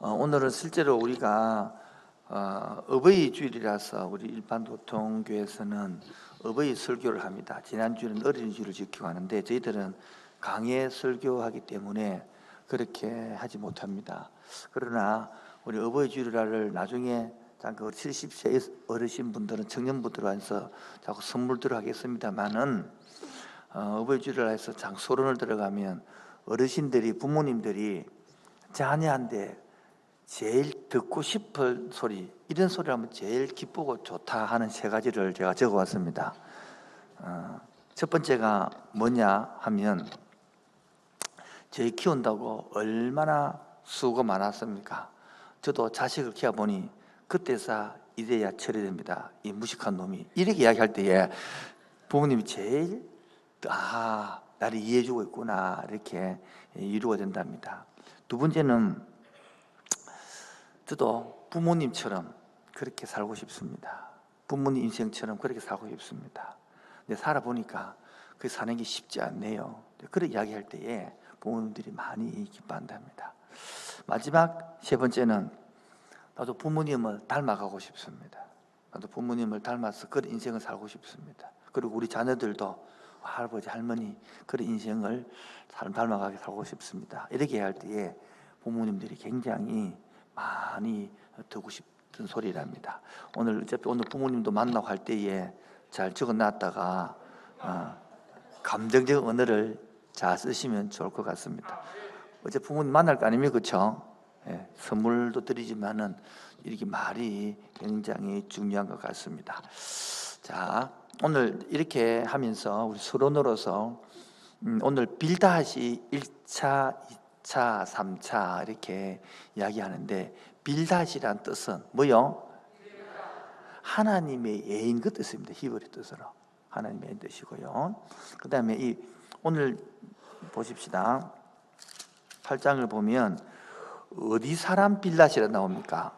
오늘은 실제로 우리가 어버이 주일이라서 우리 일반 도통교회에서는 어버이 설교를 합니다. 지난주에는 어린이주일을 지키고 하는데 저희들은 강해 설교하기 때문에 그렇게 하지 못합니다. 그러나 우리 어버이 주일을 나중에 잠깐 70세 어르신분들은 청년분들 와서 자꾸 선물들을 하겠습니다만은 어버이 주일을 해서 장소론을 들어가면 어르신들이 부모님들이 자녀한테 제일 듣고 싶은 소리, 이런 소리를 하면 제일 기쁘고 좋다 하는 세 가지를 제가 적어왔습니다. 첫 번째가 뭐냐 하면 저희 키운다고 얼마나 수고 많았습니까? 저도 자식을 키워보니 그때서 이래야 처리됩니다. 이 무식한 놈이 이렇게 이야기할 때에 부모님이 제일 나를 이해해주고 있구나 이렇게 이루어야 된답니다. 두 번째는 저도 부모님처럼 그렇게 살고 싶습니다. 부모님 인생처럼 그렇게 살고 싶습니다. 근데 살아보니까 그 사는 게 쉽지 않네요. 그런 이야기할 때에 부모님들이 많이 기뻐한답니다. 마지막 세 번째는 나도 부모님을 닮아가고 싶습니다. 나도 부모님을 닮아서 그런 인생을 살고 싶습니다. 그리고 우리 자녀들도 할아버지 할머니 그런 인생을 닮아가게 살고 싶습니다. 이렇게 할 때에 부모님들이 굉장히 많이 듣고 싶은 소리랍니다. 오늘 부모님도 만나고 할 때에 잘 적어놨다가 감정적 언어를 잘 쓰시면 좋을 것 같습니다. 어제 부모님 만날 거 아닙니까? 그렇죠? 예, 선물도 드리지만은 이렇게 말이 굉장히 중요한 것 같습니다. 자, 오늘 이렇게 하면서 우리 서론으로서 오늘 빌다시 1차, 2차, 3차 이렇게 이야기하는데 빌다시란 뜻은 뭐요? 하나님의 예인 그 뜻입니다. 히브리 뜻으로 하나님의 예인 뜻이고요. 그 다음에 오늘 보십시다. 8장을 보면 어디 사람 빌다시라 나옵니까?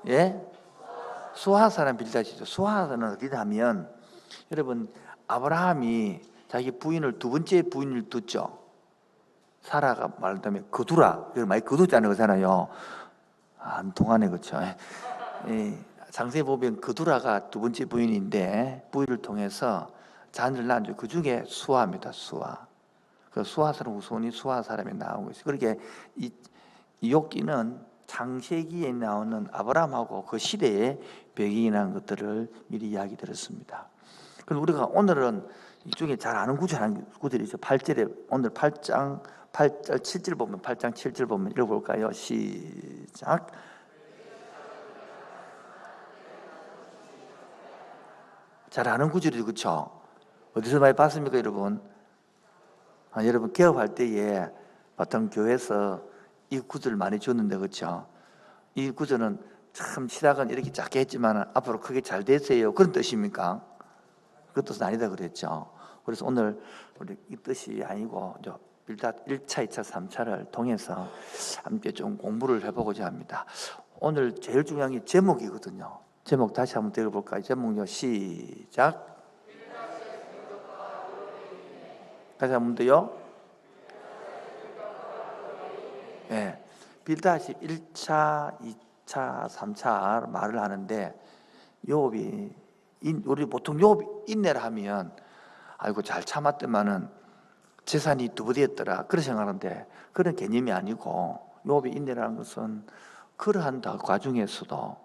예? 수하 사람 빌다시죠. 수하는 어디다 하면 여러분 아브라함이 자기 부인을 두 번째 부인을 뒀죠. 사라가 말하자면 거두라. 이걸 많이 거두자는 거잖아요. 안 통하네, 그렇죠? 장세에 보면 거두라가 두 번째 부인인데 부인을 통해서 자녀를 낳은 그 중에 수하입니다. 수하. 그 수하 사람 후손이 수하 사람이 나온 것이. 그렇게 이 욥기는 창세기에 나오는 아브라함하고 그 시대의 배경이라는 것들을 미리 이야기 들었습니다. 그럼 우리가 오늘은 이쪽에 잘 아는 구절이죠. 8절에 오늘 8장 8절 7절 보면 8장 7절 보면 읽어볼까요? 시작. 잘 아는 구절이죠, 그렇죠? 어디서 많이 봤습니까, 여러분? 여러분 개업할 때에 보통 교회에서 이 구절을 많이 줬는데, 그렇죠? 이 구절은 참 시작은 이렇게 작게 했지만 앞으로 크게 잘 되세요 그런 뜻입니까? 그 뜻은 아니다 그랬죠. 그래서 오늘 우리 이 뜻이 아니고 빌닷 1차, 2차, 3차를 통해서 함께 좀 공부를 해보고자 합니다. 오늘 제일 중요한 게 제목이거든요. 제목 다시 한번 읽어볼까요? 제목요. 시작. 다시 한번 더요. 네. 빌닷이 1차, 2차, 3차 말을 하는데 욥이 우리 보통 욥 인내를 하면 아이고 잘 참았더만은 재산이 두 배였더라 그런 생각하는데 그런 개념이 아니고 욥이 인내라는 것은 그러한 과중에서도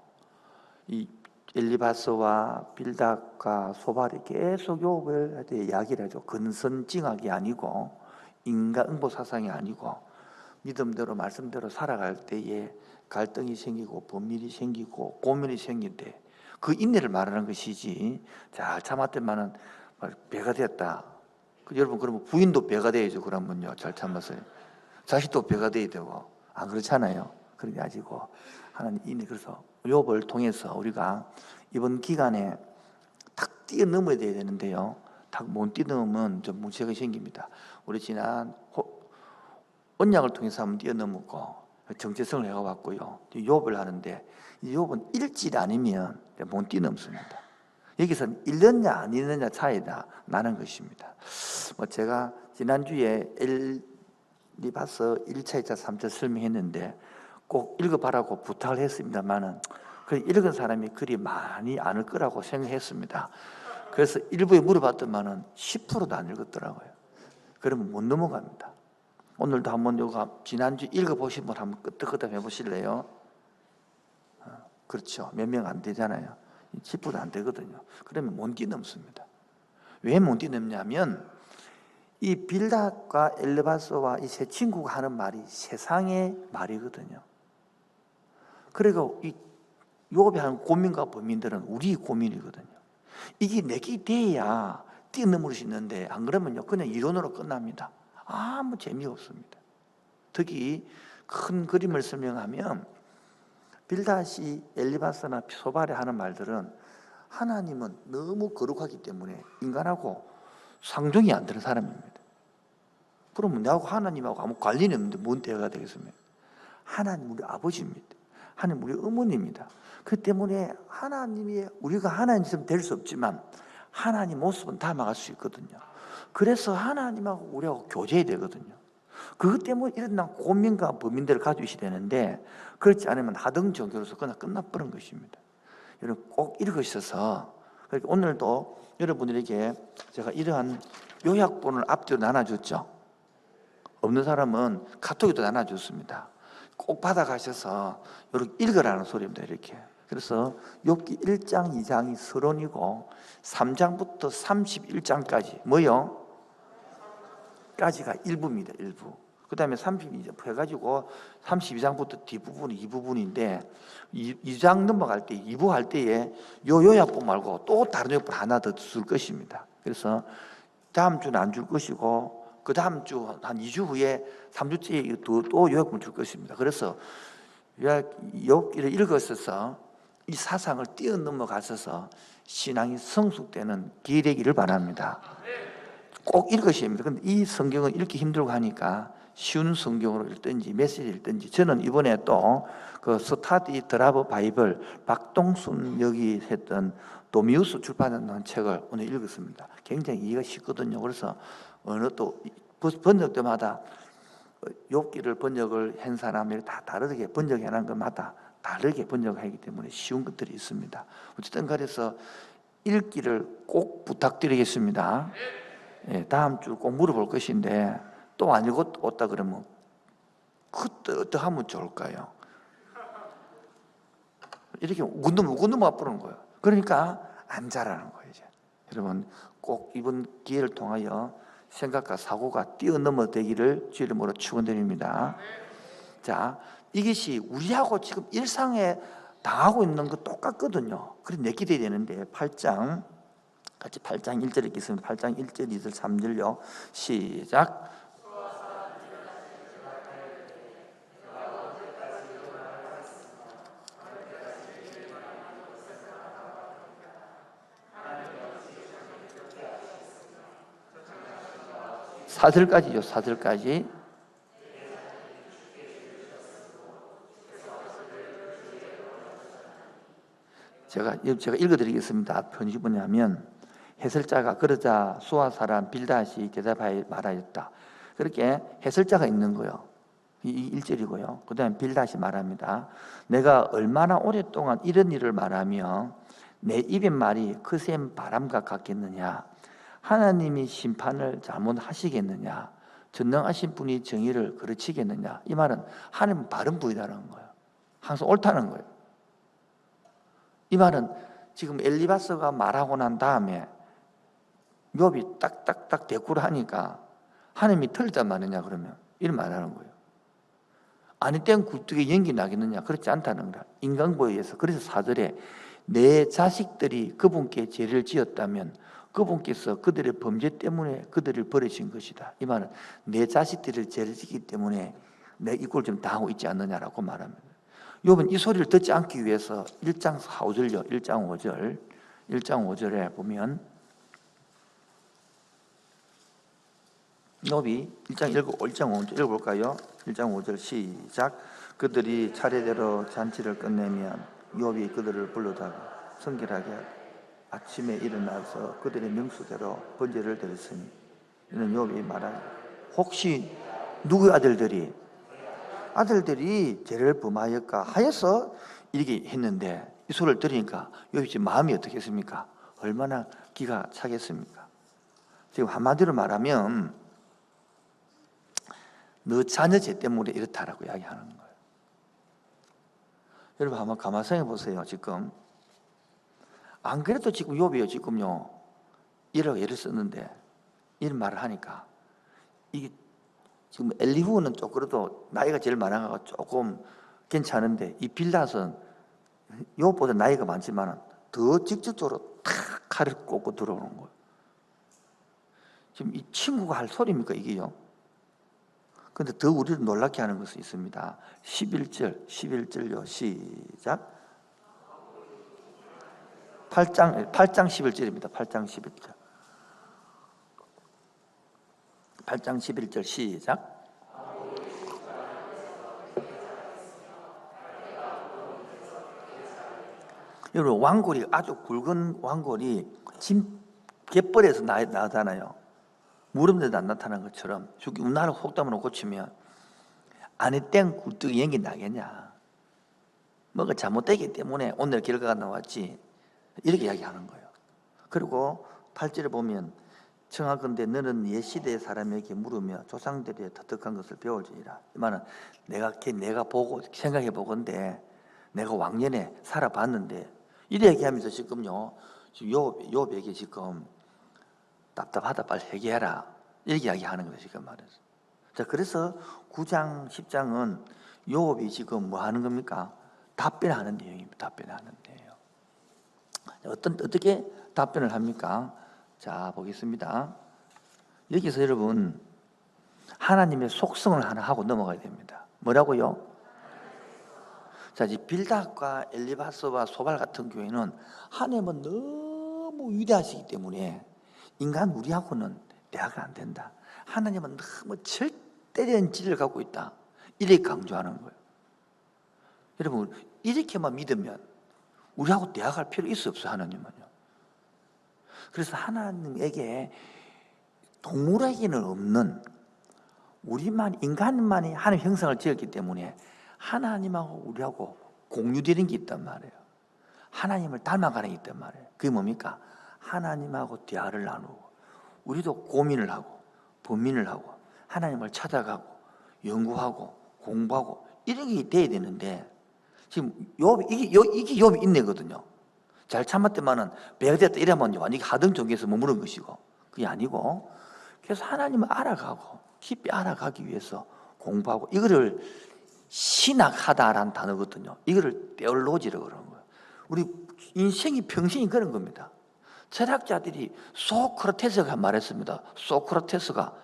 이 엘리바스와 빌닷과 소발이 계속 욥을 이야기를 하죠. 근선징악이 아니고 인과응보 사상이 아니고 믿음대로 말씀대로 살아갈 때에 갈등이 생기고 분밀이 생기고 고민이 생긴데 그 인내를 말하는 것이지 잘 참았더만은 배가 됐다. 여러분 그러면 부인도 배가 돼야죠. 그러면요 잘 참았어요. 자식도 배가 돼야 되고 안 그렇잖아요. 그런 게 아니고 하나님 인내. 그래서 욥을 통해서 우리가 이번 기간에 탁 뛰어넘어야 되는데요. 탁 못 뛰어넘으면 좀 문제가 생깁니다. 우리 지난 언약을 통해서 한번 뛰어넘었고 정체성을 해가봤고요. 욥을 하는데 이 욥은 일질 아니면 못 뛰어넘습니다. 여기서는 읽느냐 안 읽느냐 차이다 나는 것입니다. 제가 지난주에 엘리바스 1차, 2차, 3차 설명했는데 꼭 읽어봐라고 부탁을 했습니다만은 그 읽은 사람이 그리 많이 않을 거라고 생각했습니다. 그래서 일부에 물어봤더만은 10%도 안 읽었더라고요. 그러면 못 넘어갑니다. 오늘도 한번 요거 지난주 읽어보신 분 한번 끄떡끄떡 해보실래요? 그렇죠. 몇 명 안 되잖아요. 10%도 안 되거든요. 그러면 못 뛰넘습니다. 왜 못 뛰넘냐면 이 빌닷과 엘르바스와 이 세 친구가 하는 말이 세상의 말이거든요. 그리고 이 욥이 하는 고민과 범인들은 우리 고민이거든요. 이게 내게 돼야 뛰어넘을 수 있는데 안 그러면요 그냥 이론으로 끝납니다. 아무 재미없습니다. 특히 큰 그림을 설명하면 빌닷이 엘리바스나 소발에 하는 말들은 하나님은 너무 거룩하기 때문에 인간하고 상종이 안 되는 사람입니다. 그러면 내하고 하나님하고 아무 관련이 없는데 뭔 대화가 되겠습니까? 하나님 우리 아버지입니다. 하나님 우리 어머니입니다. 그 때문에 하나님이 우리가 하나님처럼 될 수 없지만 하나님 모습은 닮아갈 수 있거든요. 그래서 하나님하고 우리하고 교제해야 되거든요. 그것 때문에 이런 고민과 범인들을 가지고 있어야 되는데 그렇지 않으면 하등 종교로서 그냥 끝나버린 것입니다. 여러분 꼭 읽으셔서 오늘도 여러분들에게 제가 이러한 요약본을 앞뒤로 나눠줬죠. 없는 사람은 카톡에도 나눠줬습니다. 꼭 받아가셔서 이렇게 읽으라는 소리입니다. 이렇게. 그래서 욥기 1장, 2장이 서론이고 3장부터 31장까지 뭐요? 까지가 일부입니다. 일부. 그 다음에 32장 해가지고 32장부터 뒷부분이 이 부분인데 2장 넘어갈 때 2부 할 때에 요 요약본 말고 또 다른 요약본 하나 더 쓸 것입니다. 그래서 다음 주는 안 줄 것이고 그 다음 주 한 2주 후에 3주째 또 요약본 줄 것입니다. 그래서 욥기를 읽었어서 이 사상을 뛰어넘어가셔서 신앙이 성숙되는 기회 되기를 바랍니다. 꼭 읽으셔야 합니다. 근데 이 성경은 읽기 힘들고 하니까 쉬운 성경으로 읽든지 메시지를 읽든지 저는 이번에 또 그 스타디 드라브 바이블 박동순 여기 했던 도미우스 출판한 책을 오늘 읽었습니다. 굉장히 이해가 쉽거든요. 그래서 어느 또 번역 때마다 욥기를 번역을 한 사람이 다 다르게 번역해 놓은 것마다 다르게 번역하기 때문에 쉬운 것들이 있습니다. 어쨌든 그래서 읽기를 꼭 부탁드리겠습니다. 예, 다음 주 꼭 물어볼 것인데 또 안 읽었다 그러면 그때 어떻게 하면 좋을까요? 이렇게 우군넘어 버리는 거예요. 그러니까 안 자라는 거예요. 이제. 여러분 꼭 이번 기회를 통하여 생각과 사고가 뛰어넘어 되기를 주의 이름으로 축원드립니다. 자, 이것이 우리하고 지금 일상에 당하고 있는 거 똑같거든요. 그래서 내게 돼야 되는데 8장 같이 8장 1절 읽겠습니다. 8장 1절 2절 3절요. 시작. 사절까지요. 사절까지. 제가 읽어드리겠습니다. 편지 뭐냐면 해설자가 그러자 수아 사람 빌닷이 대답하여 말하였다. 그렇게 해설자가 있는 거예요. 이 1절이고요. 그 다음에 빌닷이 말합니다. 내가 얼마나 오랫동안 이런 일을 말하며 내 입의 말이 거센 바람과 같겠느냐. 하나님이 심판을 잘못하시겠느냐. 전능하신 분이 정의를 그르치겠느냐. 이 말은 하나님은 바른 분이라는 거예요. 항상 옳다는 거예요. 이 말은 지금 엘리바스가 말하고 난 다음에 욥이 딱딱딱 대꾸를 하니까 하나님이 틀렸단 말이냐 그러면 이런 말하는 거예요. 아니 땐 굴뚝에 연기 나겠느냐. 그렇지 않다는 거야. 인간보에 의해서. 그래서 4절에 내 자식들이 그분께 죄를 지었다면 그분께서 그들의 범죄 때문에 그들을 버리신 것이다. 이 말은 내 자식들이 죄를 짓기 때문에 내 이꼴 좀 당하고 있지 않느냐라고 말합니다. 욥은 이 소리를 듣지 않기 위해서 1장 5절요. 1장 5절 1장 5절에 보면 욥이 1장 5절 읽어볼까요? 1장 5절 시작. 그들이 차례대로 잔치를 끝내면 욥이 그들을 불러다가 성결하게 아침에 일어나서 그들의 명수대로 번제를 드렸으니 이는 욥이 말하니 혹시 누구의 아들들이 아들들이 죄를 범하였까 하여서 이렇게 했는데 이 소리를 들으니까 욥이 지금 마음이 어떻겠습니까? 얼마나 기가 차겠습니까? 지금 한마디로 말하면 너 자녀 죄 때문에 이렇다라고 이야기하는 거예요. 여러분 한번 가만 생각해 보세요. 지금 안 그래도 지금 욥이요 지금요 1억 예를 썼는데 이런 말을 하니까 이게 지금 엘리후는 좀 그래도 나이가 제일 많아가 조금 괜찮은데 이 빌닷은 욥보다 나이가 많지만 더 직접적으로 탁 칼을 꽂고 들어오는 거예요. 지금 이 친구가 할 소리입니까 이게요? 근데 더 우리를 놀랍게 하는 것이 있습니다. 11절요 시작 8장 11절입니다 8장 11절 8장 11절 시작 여러분 왕골이 아주 굵은 왕골이 짐 갯벌에서 나잖아요. 무릎에도 안 나타난 것처럼 운하를 혹담으로 고치면 안에 땡 굴뚝이 연기 나겠냐. 뭐가 잘못되기 때문에 오늘 결과가 나왔지. 이렇게 이야기하는 거예요. 그리고 8절에 보면 청하건대 너는 옛 시대의 사람에게 물으며 조상들의 터득한 것을 배울지니라. 이 말은 내가 보고 생각해 보건대 내가 왕년에 살아봤는데 이래 얘기하면서 지금요 욥에게 지금 답답하다 빨리 회개해라 이렇게 이야기하는 거예요 지금 말해서. 자 그래서 9장 10장은 욥이 지금 뭐 하는 겁니까? 답변하는 내용입니다. 답변하는 내용. 어떻게 답변을 합니까? 자 보겠습니다. 여기서 여러분 하나님의 속성을 하나 하고 넘어가야 됩니다. 뭐라고요? 자, 이제 빌닷과 엘리바스와 소발 같은 경우에는 하나님은 너무 위대하시기 때문에 인간 우리하고는 대화가 안 된다. 하나님은 너무 절대적인 진리를 갖고 있다. 이렇게 강조하는 거예요. 여러분 이렇게만 믿으면 우리하고 대화할 필요 있어 없어 하나님은요. 그래서 하나님에게 동물에게는 없는 우리만 인간만이 하나님 형상을 지었기 때문에 하나님하고 우리하고 공유되는 게 있단 말이에요. 하나님을 닮아가는 게 있단 말이에요. 그게 뭡니까? 하나님하고 대화를 나누고 우리도 고민을 하고 범민을 하고 하나님을 찾아가고 연구하고 공부하고 이런 게 돼야 되는데 지금 이게 욥의 인내거든요. 잘 참았더만은 배가 됐다 이러면 완전히 하등 종교에서 머무른 것이고 그게 아니고 그래서 하나님을 알아가고 깊이 알아가기 위해서 공부하고 이거를 신학하다라는 단어거든요. 이거를 테올로지라고 그러는 거예요. 우리 인생이 평생이 그런 겁니다. 철학자들이 소크라테스가 말했습니다. 소크라테스가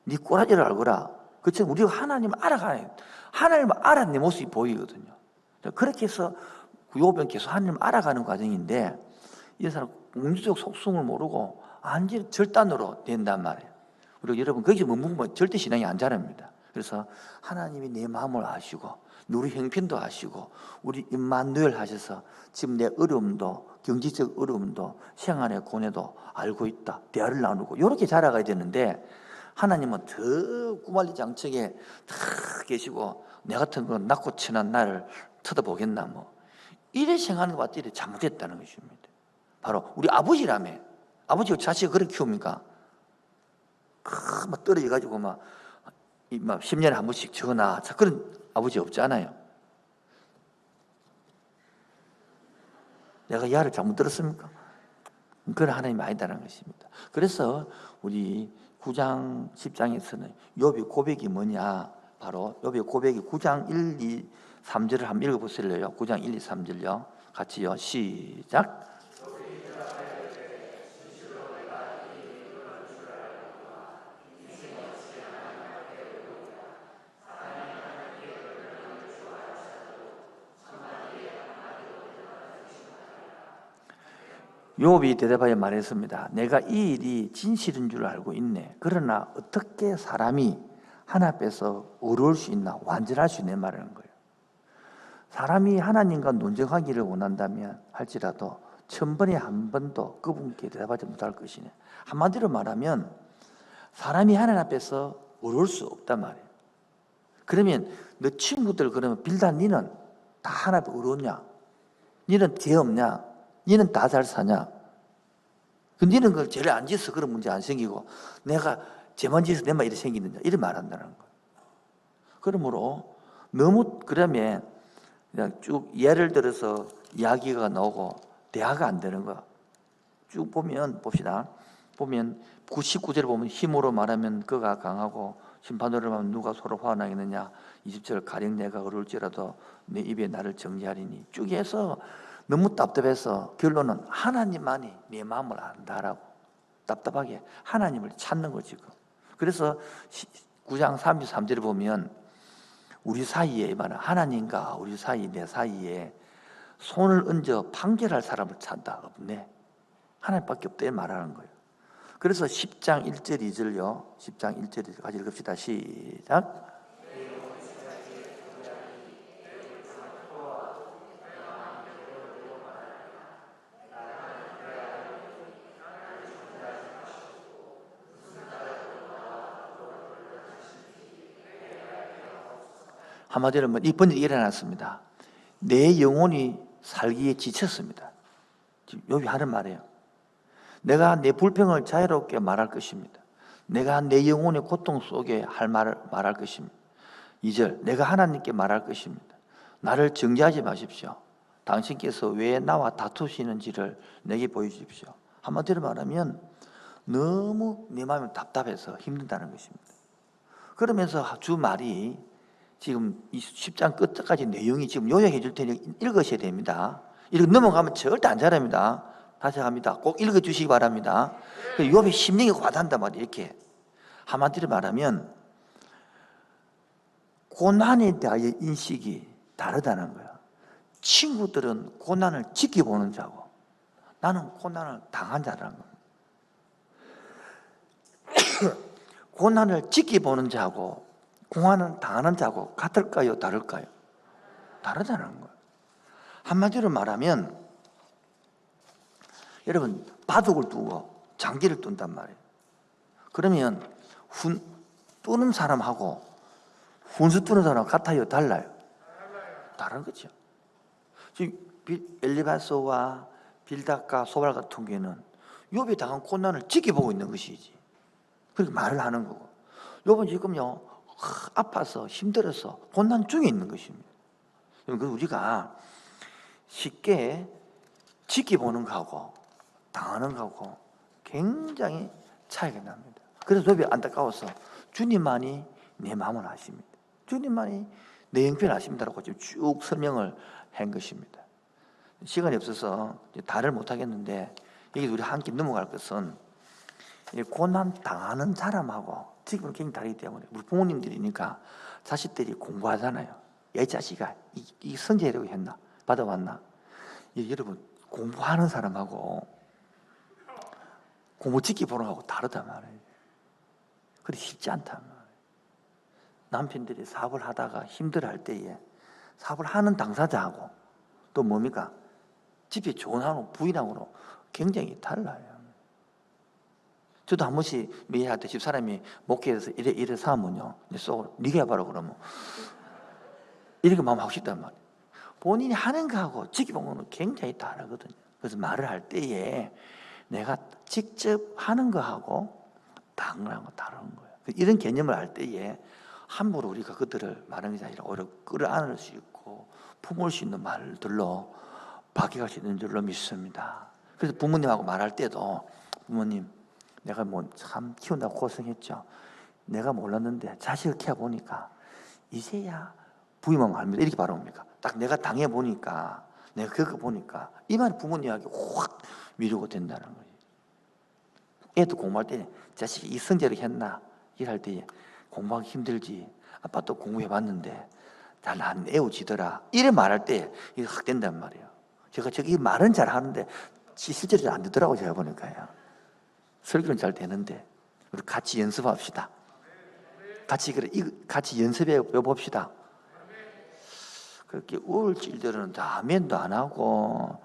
네 꼬라지를 알거라. 그처럼 우리가 하나님을 알아가는 하나님을 알아낸 내 모습이 보이거든요. 그렇게 해서 욥은 계속 하나님을 알아가는 과정인데 이 사람 공주적 속성을 모르고 완전히 절단으로 된단 말이에요. 그리고 여러분 거기서 머무르면 절대 신앙이 안 자랍니다. 그래서 하나님이 내 마음을 아시고 우리 형편도 아시고 우리 임마누엘 하셔서 지금 내 어려움도 경제적 어려움도 생활의 고뇌도 알고 있다. 대화를 나누고 이렇게 자라가야 되는데 하나님은 저 구말리 장척에 다 계시고 내 같은 건 낮고 천한 나를 쳐다보겠나 뭐 이래 생각하는 것 같더니 잘못했다는 것입니다. 바로 우리 아버지라며. 아버지가 자식을 그렇게 키웁니까? 막 떨어져가지고 막 10년에 한 번씩 전화 그런 아버지 없잖아요. 내가 야를 잘못 들었습니까? 그건 하나님이 아니다라는 것입니다. 그래서 우리 9장 10장에서는 욥의 고백이 뭐냐? 바로 욥의 고백이 9장 1, 2, 3절을 한번 읽어보실래요? 9장 1, 2, 3절요. 같이요. 시작. 욥이 대답하여 말했습니다. 내가 이 일이 진실인 줄 알고 있네. 그러나 어떻게 사람이 하나님 앞에서 어려울 수 있나? 완전할 수 있네 말하는 거예요. 사람이 하나님과 논쟁하기를 원한다면 할지라도 1000번에 한 번도 그분께 대답하지 못할 것이네. 한마디로 말하면 사람이 하나님 앞에서 어려울 수 없단 말이에요. 그러면 너 친구들 그러면 빌다 니는 다 하나 어려웠냐? 니는 죄 없냐? 니는 다 잘 사냐? 그 니는 그걸 죄를 안 지어서 그런 문제 안 생기고 내가 죄만 지어서 내만 이렇게 생기느냐? 이런 말 한다는 거예요. 그러므로 너무 그러면 그냥 쭉 예를 들어서 이야기가 나오고 대화가 안 되는 거야. 쭉 보면 봅시다. 보면 99절을 보면 힘으로 말하면 그가 강하고 심판으로 말하면 누가 서로 화나겠느냐. 20절 가령 내가 어려울지라도 내 입에 나를 정죄하리니. 쭉 해서 너무 답답해서 결론은 하나님만이 내 마음을 안다라고. 답답하게 하나님을 찾는 거지. 그래서 9장 33절을 보면 우리 사이에 말은 하나님과 우리 사이 내 사이에 손을 얹어 판결할 사람을 찾다 없네. 하나님밖에 없다 말하는 거예요. 그래서 10장 1절 2절요. 10장 1절 2절 같이 읽읍시다. 시작. 한마디로 이 번역이 일어났습니다. 내 영혼이 살기에 지쳤습니다. 지금 여기 하는 말이에요. 내가 내 불평을 자유롭게 말할 것입니다. 내가 내 영혼의 고통 속에 할 말을 말할 것입니다. 2절 내가 하나님께 말할 것입니다. 나를 정죄하지 마십시오. 당신께서 왜 나와 다투시는지를 내게 보여주십시오. 한마디로 말하면 너무 내 마음이 답답해서 힘든다는 것입니다. 그러면서 주 말이 지금 이 10장 끝까지 내용이 지금 요약해 줄 테니 읽으셔야 됩니다. 이렇게 넘어가면 절대 안 잘합니다. 다시 합니다. 꼭 읽어 주시기 바랍니다. 욥의 심령이 와닿는단 말이에요. 이렇게 한마디로 말하면 고난에 대하여 인식이 다르다는 거예요. 친구들은 고난을 지켜보는 자고 나는 고난을 당한 자라는 거예요. 고난을 지켜보는 자고 고난을 당하는 자고 같을까요? 다를까요? 다르다는 거예요. 한마디로 말하면 여러분 바둑을 두고 장기를 둔단 말이에요. 그러면 뜨는 사람하고 훈수 뜨는 사람하고 같아요? 달라요? 다른 거죠. 지금 엘리바스와 빌닷과 소발 같은 경우에는 욥이 당한 고난을 지켜보고 있는 것이지. 그렇게 말을 하는 거고. 욥은 지금요 아파서 힘들어서 고난 중에 있는 것입니다. 우리가 쉽게 지켜보는 거하고 당하는 거하고 굉장히 차이가 납니다. 그래서 욥이 안타까워서 주님만이 내 마음을 아십니다. 주님만이 내 형편을 아십니다라고 지금 쭉 설명을 한 것입니다. 시간이 없어서 다를 못하겠는데 여기 우리 함께 넘어갈 것은 고난 당하는 사람하고 지금은 굉장히 다르기 때문에 우리 부모님들이니까 자식들이 공부하잖아요. 야, 이 자식아 이 성적이라고 했나? 받아왔나? 여러분 공부하는 사람하고 공부 지켜보는 거하고 다르단 말이에요. 그래 쉽지 않단 말이에요. 남편들이 사업을 하다가 힘들어할 때에 사업을 하는 당사자하고 또 뭡니까? 집에 좋은 하고 부인하고는 굉장히 달라요. 저도 한 번씩 매일 때 집사람이 목회에서 이래 사면요. 쏘고 네가 해봐라 그러면 이렇게 마음 하고 싶단 말이에요. 본인이 하는 거하고 지켜보면 굉장히 다르거든요. 그래서 말을 할 때에 내가 직접 하는 거하고 당하는 거 다른 거예요. 이런 개념을 할 때에 함부로 우리가 그들을 말하는 것이 아니라 오히려 끌어안을 수 있고 품을 수 있는 말들로 바뀌어갈 수 있는 줄로 믿습니다. 그래서 부모님하고 말할 때도 부모님 내가 뭐 참 키운다고 고생했죠. 내가 몰랐는데 자식을 키워보니까 이제야 부임하면 합니다. 이렇게 바라봅니까? 딱 내가 당해보니까 내가 그거 보니까 이 말이 부모님에게 확 위로가 된다는 거예요. 애도 공부할 때 자식이 이 성적을 했나 일할 때 공부하기 힘들지 아빠도 공부해봤는데 잘 안 애워지더라 이래 말할 때 이게 확 된단 말이에요. 제가 저기 말은 잘 하는데 실제로 잘 안 되더라고 제가 보니까요. 설교는 잘 되는데 우리 같이 연습합시다. 같이 연습해 봅시다. 그렇게 우울질들은 아멘도 안 하고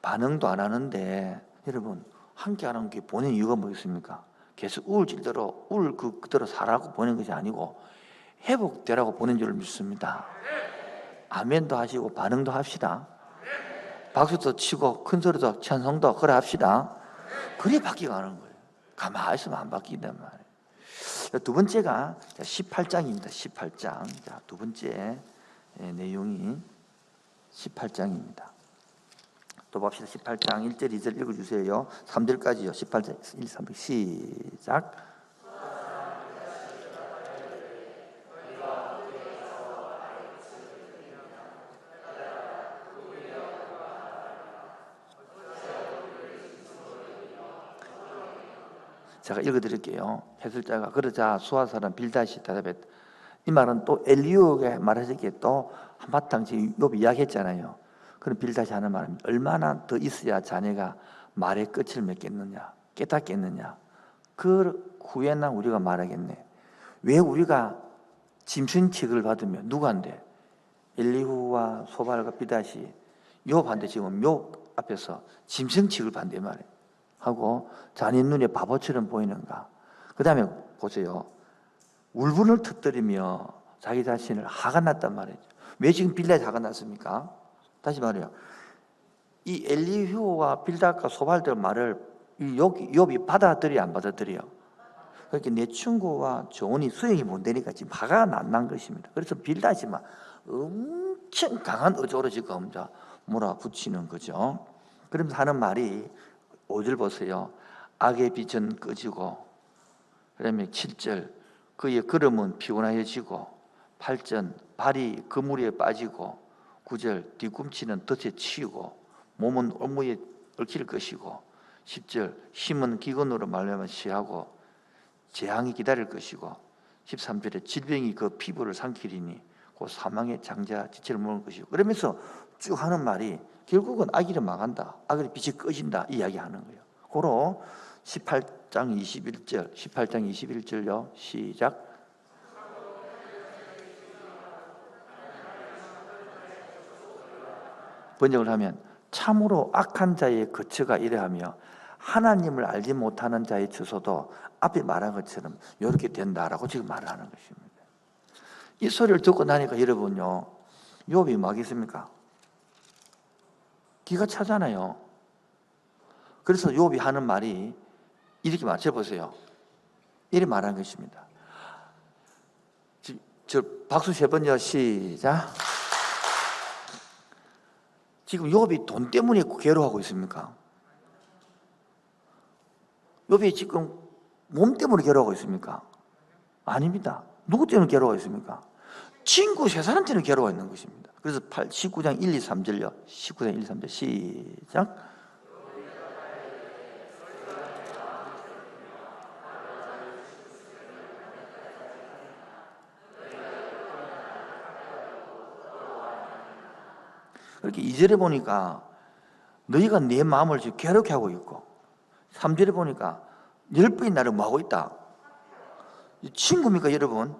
반응도 안 하는데 여러분 함께 하는 게 보낸 이유가 뭐겠습니까? 계속 우울질대로 그대로 살아고 보낸 것이 아니고 회복되라고 보낸 줄 믿습니다. 아멘도 하시고 반응도 합시다. 박수도 치고 큰 소리도 찬송도 그래 합시다. 그래 바뀌어가는 거예요. 가만히 있으면 안 바뀌단 말이에요. 두 번째가 18장입니다. 18장. 자, 두 번째 내용이 18장입니다. 또 봅시다. 18장 1절 2절 읽어주세요. 3절까지요. 18장 1, 3, 시작. 제가 읽어드릴게요. 해설자가 그러자 수아 사람 빌닷이 대답했다. 이 말은 또 엘리후가 말하셨기에 또 한바탕 지금 욥이 이야기했잖아요. 그럼 빌닷이 하는 말입니다. 얼마나 더 있어야 자네가 말의 끝을 맺겠느냐, 깨닫겠느냐. 그 후에나 우리가 말하겠네. 왜 우리가 짐승책을 받으면 누구한테? 엘리후와 소발과 빌닷이 욥한테 지금 욥 앞에서 짐승책을 받는데 말이에요. 하고 자네 눈에 바보처럼 보이는가? 그 다음에 보세요. 울분을 터뜨리며 자기 자신을 화가 났단 말이죠. 왜 지금 빌닷이 화가 났습니까? 다시 말해요. 이 엘리후와 빌닷과 소발들 말을 욥이 받아들여 안 받아들여? 그렇게 내 친구와 조언이 수용이 못 되니까 지금 화가 난 것입니다. 그래서 빌닷이 막 엄청 강한 어조로 지금 몰아붙이는 거죠. 그러면서 하는 말이 5절 보세요. 악의 빛은 꺼지고, 그 다음에 7절 그의 걸음은 피곤하여지고, 8절 발이 그물에 빠지고, 9절 뒤꿈치는 덫에 치이고 몸은 올무에 얽힐 것이고, 10절 힘은 기근으로 말미암아 취하고 재앙이 기다릴 것이고, 13절에 질병이 그 피부를 삼키리니 그 사망의 장자 지체를 먹을 것이고, 그러면서 쭉 하는 말이 결국은 악일이 망한다, 악의 빛이 꺼진다 이야기하는 거예요. 고로 18장 21절 18장 21절요. 시작. 번역을 하면 참으로 악한 자의 거처가 이래하며 하나님을 알지 못하는 자의 처소도 앞에 말한 것처럼 이렇게 된다라고 지금 말을 하는 것입니다. 이 소리를 듣고 나니까 여러분요, 욥이 뭐 하겠습니까? 기가 차잖아요. 그래서 욥이 하는 말이 이렇게 맞춰보세요. 이렇게 말하는 것입니다. 저 박수 3번요. 시작. 지금 욥이 돈 때문에 괴로워하고 있습니까? 욥이 지금 몸 때문에 괴로워하고 있습니까? 아닙니다. 누구 때문에 괴로워하고 있습니까? 친구 세 사람 때문에 괴로워 있는 것입니다. 그래서 19장 1, 2, 3절요. 19장 1, 2, 3절 시작. 그렇게 2절에 보니까 너희가 내 마음을 지금 괴롭게 하고 있고, 3절에 보니까 10번이 나를 뭐하고 있다? 친구입니까 여러분?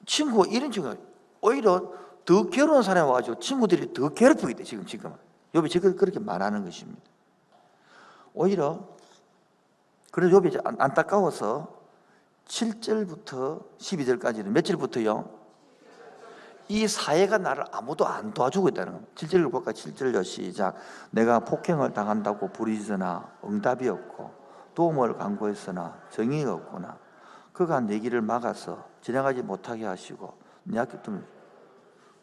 친구가 이런 친구가 오히려 더 괴로운 사람이 와가지고 친구들이 더 괴롭히고 있대. 지금 욥이 지금 그렇게 말하는 것입니다. 오히려 그래서 욥이 안타까워서 7절부터 12절까지는 몇 절부터요? 이 사회가 나를 아무도 안 도와주고 있다는 겁니다. 7절을 볼까? 7절요. 시작. 내가 폭행을 당한다고 부르짖으나 응답이 없고 도움을 간구했으나 정의가 없구나. 그가 내 길을 막아서 지나가지 못하게 하시고 내 앞에 두면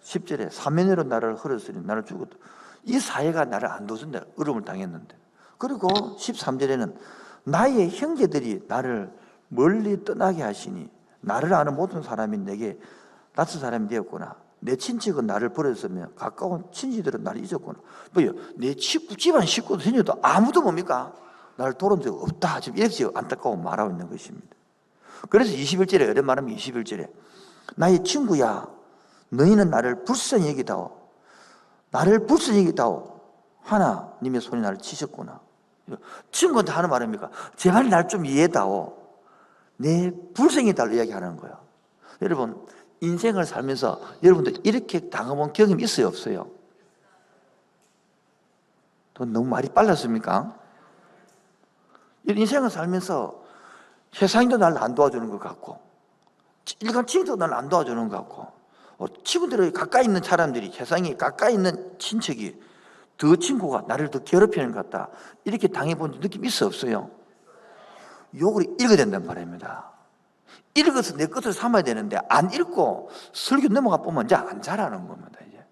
10절에 사면으로 나를 흘렀으니 나를 죽었다. 이 사회가 나를 안 도와준다. 어려움을 당했는데. 그리고 13절에는 나의 형제들이 나를 멀리 떠나게 하시니 나를 아는 모든 사람이 내게 낯선 사람이 되었구나. 내 친척은 나를 버렸으며 가까운 친지들은 나를 잊었구나. 뭐요? 내 집안 식구도 생겨도 아무도 뭡니까? 나를 돌아온 적 없다. 지금 이렇게 안타까워 말하고 있는 것입니다. 그래서 21절에 이런 말하면 21절에 나의 친구야, 너희는 나를 불쌍히 여기다오. 나를 불쌍히 여기다오. 하나님의 손이 나를 치셨구나. 친구한테 하는 말입니까? 제발 날 좀 이해해다오. 내 불쌍히 달라 이야기하는 거야. 여러분, 인생을 살면서 여러분들 이렇게 당해본 경험이 있어요, 없어요? 너무 말이 빨랐습니까? 인생을 살면서 세상도 나를 안 도와주는 것 같고, 일간 친구도 날 안 도와주는 것 같고, 친구들이 가까이 있는 사람들이, 세상에 가까이 있는 친척이 더 친구가 나를 더 괴롭히는 것 같다, 이렇게 당해본 느낌 있어 없어요? 욕을 읽어야 된단 말입니다. 읽어서 내 것을 삼아야 되는데 안 읽고 설교 넘어가 보면 이제 안 자라는 겁니다. 이제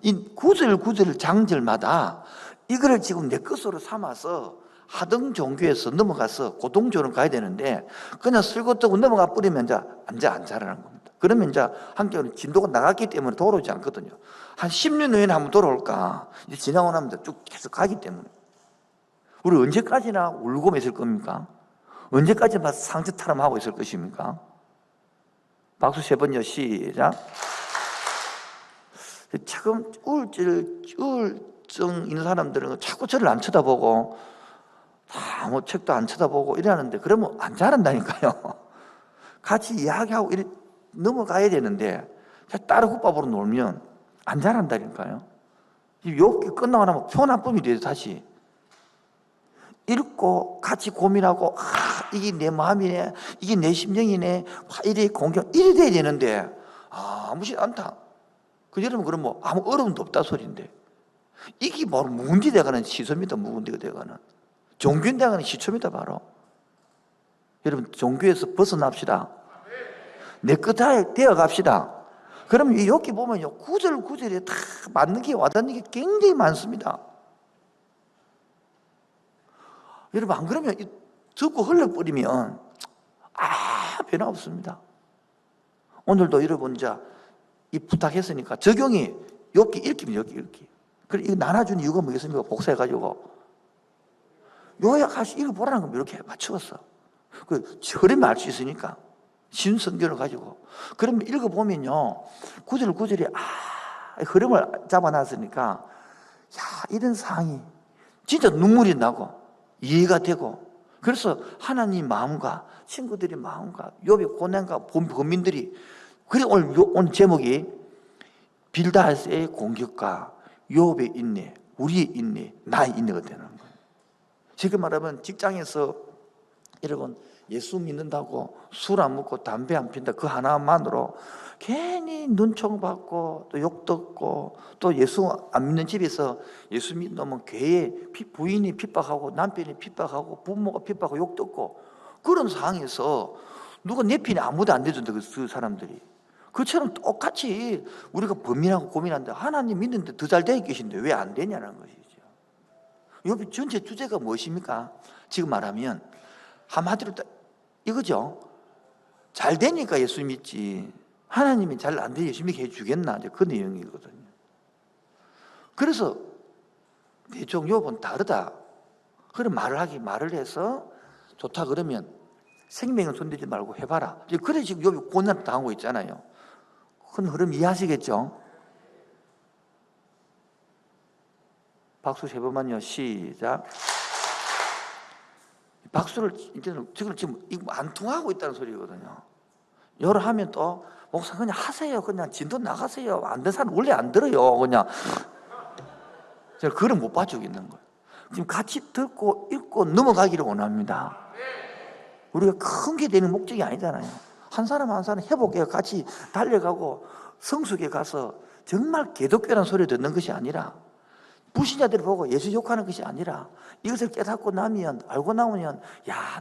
이 구절 장절마다 이거를 지금 내 것으로 삼아서 하등 종교에서 넘어가서 고등교를 가야 되는데 그냥 설교 듣고 넘어가 버리면 이제 안 자라는 겁니다. 그러면 이제 한교는 진도가 나갔기 때문에 돌아오지 않거든요. 한 10년 후에는 한번 돌아올까? 이제 지나고 나면 쭉 계속 가기 때문에. 우리 언제까지나 울고 있을 겁니까? 언제까지나 상처 타령하고 있을 것입니까? 박수 3번요. 시작. 지금 우울증 있는 사람들은 자꾸 저를 안 쳐다보고 뭐 책도 안 쳐다보고 이러는데 그러면 안 자란다니까요. 같이 이야기하고 넘어가야 되는데 따로 국밥으로 놀면 안 자란다니까요. 욕기 끝나고 나면 표나쁨이 돼요. 다시 읽고 같이 고민하고 이게 내 마음이네, 이게 내 심정이네, 이래 공경 이래 돼야 되는데 아무렇지 않다. 그 여러분 그럼 뭐 아무 어려움도 없다 소리인데 이게 바로 묵은지 돼가는 시소입니다. 묵은지가 돼가는 종교 돼가는 시초입니다. 바로 여러분 종교에서 벗어납시다. 내 끝에 되어 갑시다. 그러면 여기 보면요 구절구절에 다 맞는 게 와닿는 게 굉장히 많습니다. 여러분 안 그러면 듣고 흘려버리면 변화 없습니다. 오늘도 여러분 이 부탁했으니까 적용이 욥기 읽기면 욥기 읽기. 그래 이거 나눠준 이유가 뭐겠습니까? 복사해가지고 요약하시 읽어보라는 겁니다. 이렇게 맞추었어. 그 저렴이 알 수 있으니까 쉬운 성경을 가지고 그러면 읽어보면요 구절구절이 흐름을 잡아놨으니까 이런 상황이 진짜 눈물이 나고 이해가 되고 그래서 하나님 마음과 친구들의 마음과 욥의 고난과 범민들이 그래 오늘 제목이 빌닷의 공격과 욥의 인내, 우리의 인내, 나의 인내가 되는 거예요. 지금 말하면 직장에서 여러분 예수 믿는다고 술 안 먹고 담배 안 핀다 그 하나만으로 괜히 눈총 받고 또 욕 듣고 또 예수 안 믿는 집에서 예수 믿으면 교회 부인이 핍박하고 남편이 핍박하고 부모가 핍박하고 욕 듣고 그런 상황에서 누가 내 편이 아무도 안 돼준다 그 사람들이. 그처럼 똑같이 우리가 범민하고 고민한다. 하나님 믿는데 더 잘 되어 계신데 왜 안 되냐는 것이죠. 욥이 전체 주제가 무엇입니까? 지금 말하면 한마디로 이거죠. 잘 되니까 예수 믿지 하나님이 잘 안 돼 예수 믿게 해주겠나 그 내용이거든요. 그래서 대충 욥은 다르다 그런 말을 해서 좋다 그러면 생명을 손대지 말고 해봐라. 그래 지금 욥이 고난을 당하고 있잖아요. 큰 흐름 이해하시겠죠? 박수 3번만요. 시작. 박수를 지금 안 통하고 있다는 소리거든요. 여러 하면 또 목사 그냥 하세요. 그냥 진도 나가세요. 안 된 사람 원래 안 들어요. 그냥 제가 그걸 못 봐주겠는 거예요. 지금 같이 듣고 읽고 넘어가기를 원합니다. 우리가 큰 게 되는 목적이 아니잖아요. 한 사람 한 사람 회복해 같이 달려가고 성숙에 가서 정말 개독교라는 소리 듣는 것이 아니라 불신자들을 보고 예수 욕하는 것이 아니라 이것을 깨닫고 나면 알고 나오면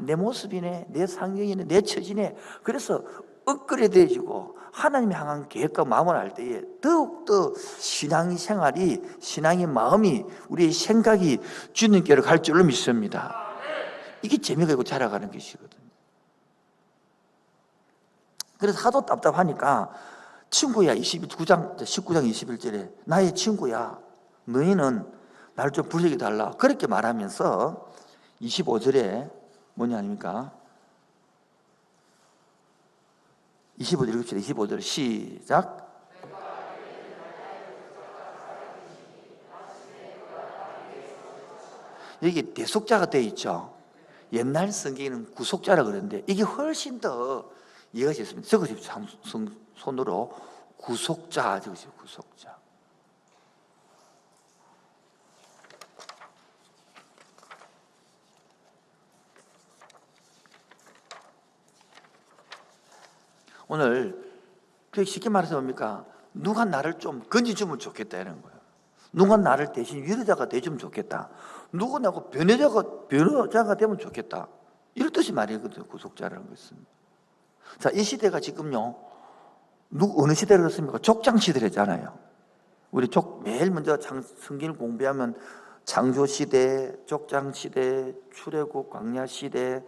내 모습이네 내 상경이네 내 처지네. 그래서 업그레이드해지고 하나님이 향한 계획과 마음을 알 때에 더욱더 신앙의 생활이 신앙의 마음이 우리의 생각이 주님께로 갈 줄로 믿습니다. 이게 재미가 있고 자라가는 것이거든요. 그래서 하도 답답하니까 친구야 19장 21절에 나의 친구야 너희는 나를 좀 불러게 달라 그렇게 말하면서 25절에 뭐냐 아닙니까? 25절 읽읍시다. 25절 시작. 여기 대속자가 되어 있죠. 옛날 성경에는 구속자라 그러는데 이게 훨씬 더 이해가 됐습니다. 적으십시오. 손으로 구속자 적으십시오. 구속자. 오늘 쉽게 말해서 뭡니까? 누가 나를 좀 건져주면 좋겠다 이런 거예요. 누가 나를 대신 위로자가 되주면 좋겠다. 누가 나고 변호자가 되면 좋겠다. 이런 뜻이 말이거든요. 구속자라는 것은. 자, 이 시대가 지금요. 어느 시대를 그렇습니까? 족장 시대잖아요. 우리 매일 먼저 성경을 공부하면 창조시대, 족장시대, 출애굽, 광야시대,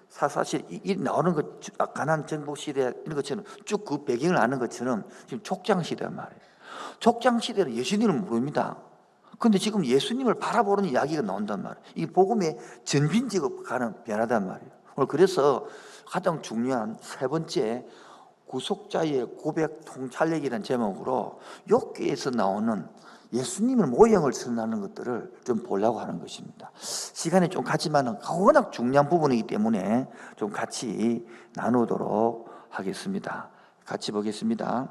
사사시대 이 나오는 것, 가나안 정복시대 이런 것처럼 쭉 그 배경을 아는 것처럼 지금 족장시대란 말이에요. 족장시대는 예수님을 모릅니다. 그런데 지금 예수님을 바라보는 이야기가 나온단 말이에요. 이게 복음의 전빈지가 가는 변화단 말이에요. 오늘 그래서 가장 중요한 세 번째 구속자의 고백 통찰력이라는 제목으로 욥기에서 나오는 예수님의 모형을 선언하는 것들을 좀 보려고 하는 것입니다. 시간이 좀 갔지만 워낙 중요한 부분이기 때문에 좀 같이 나누도록 하겠습니다. 같이 보겠습니다.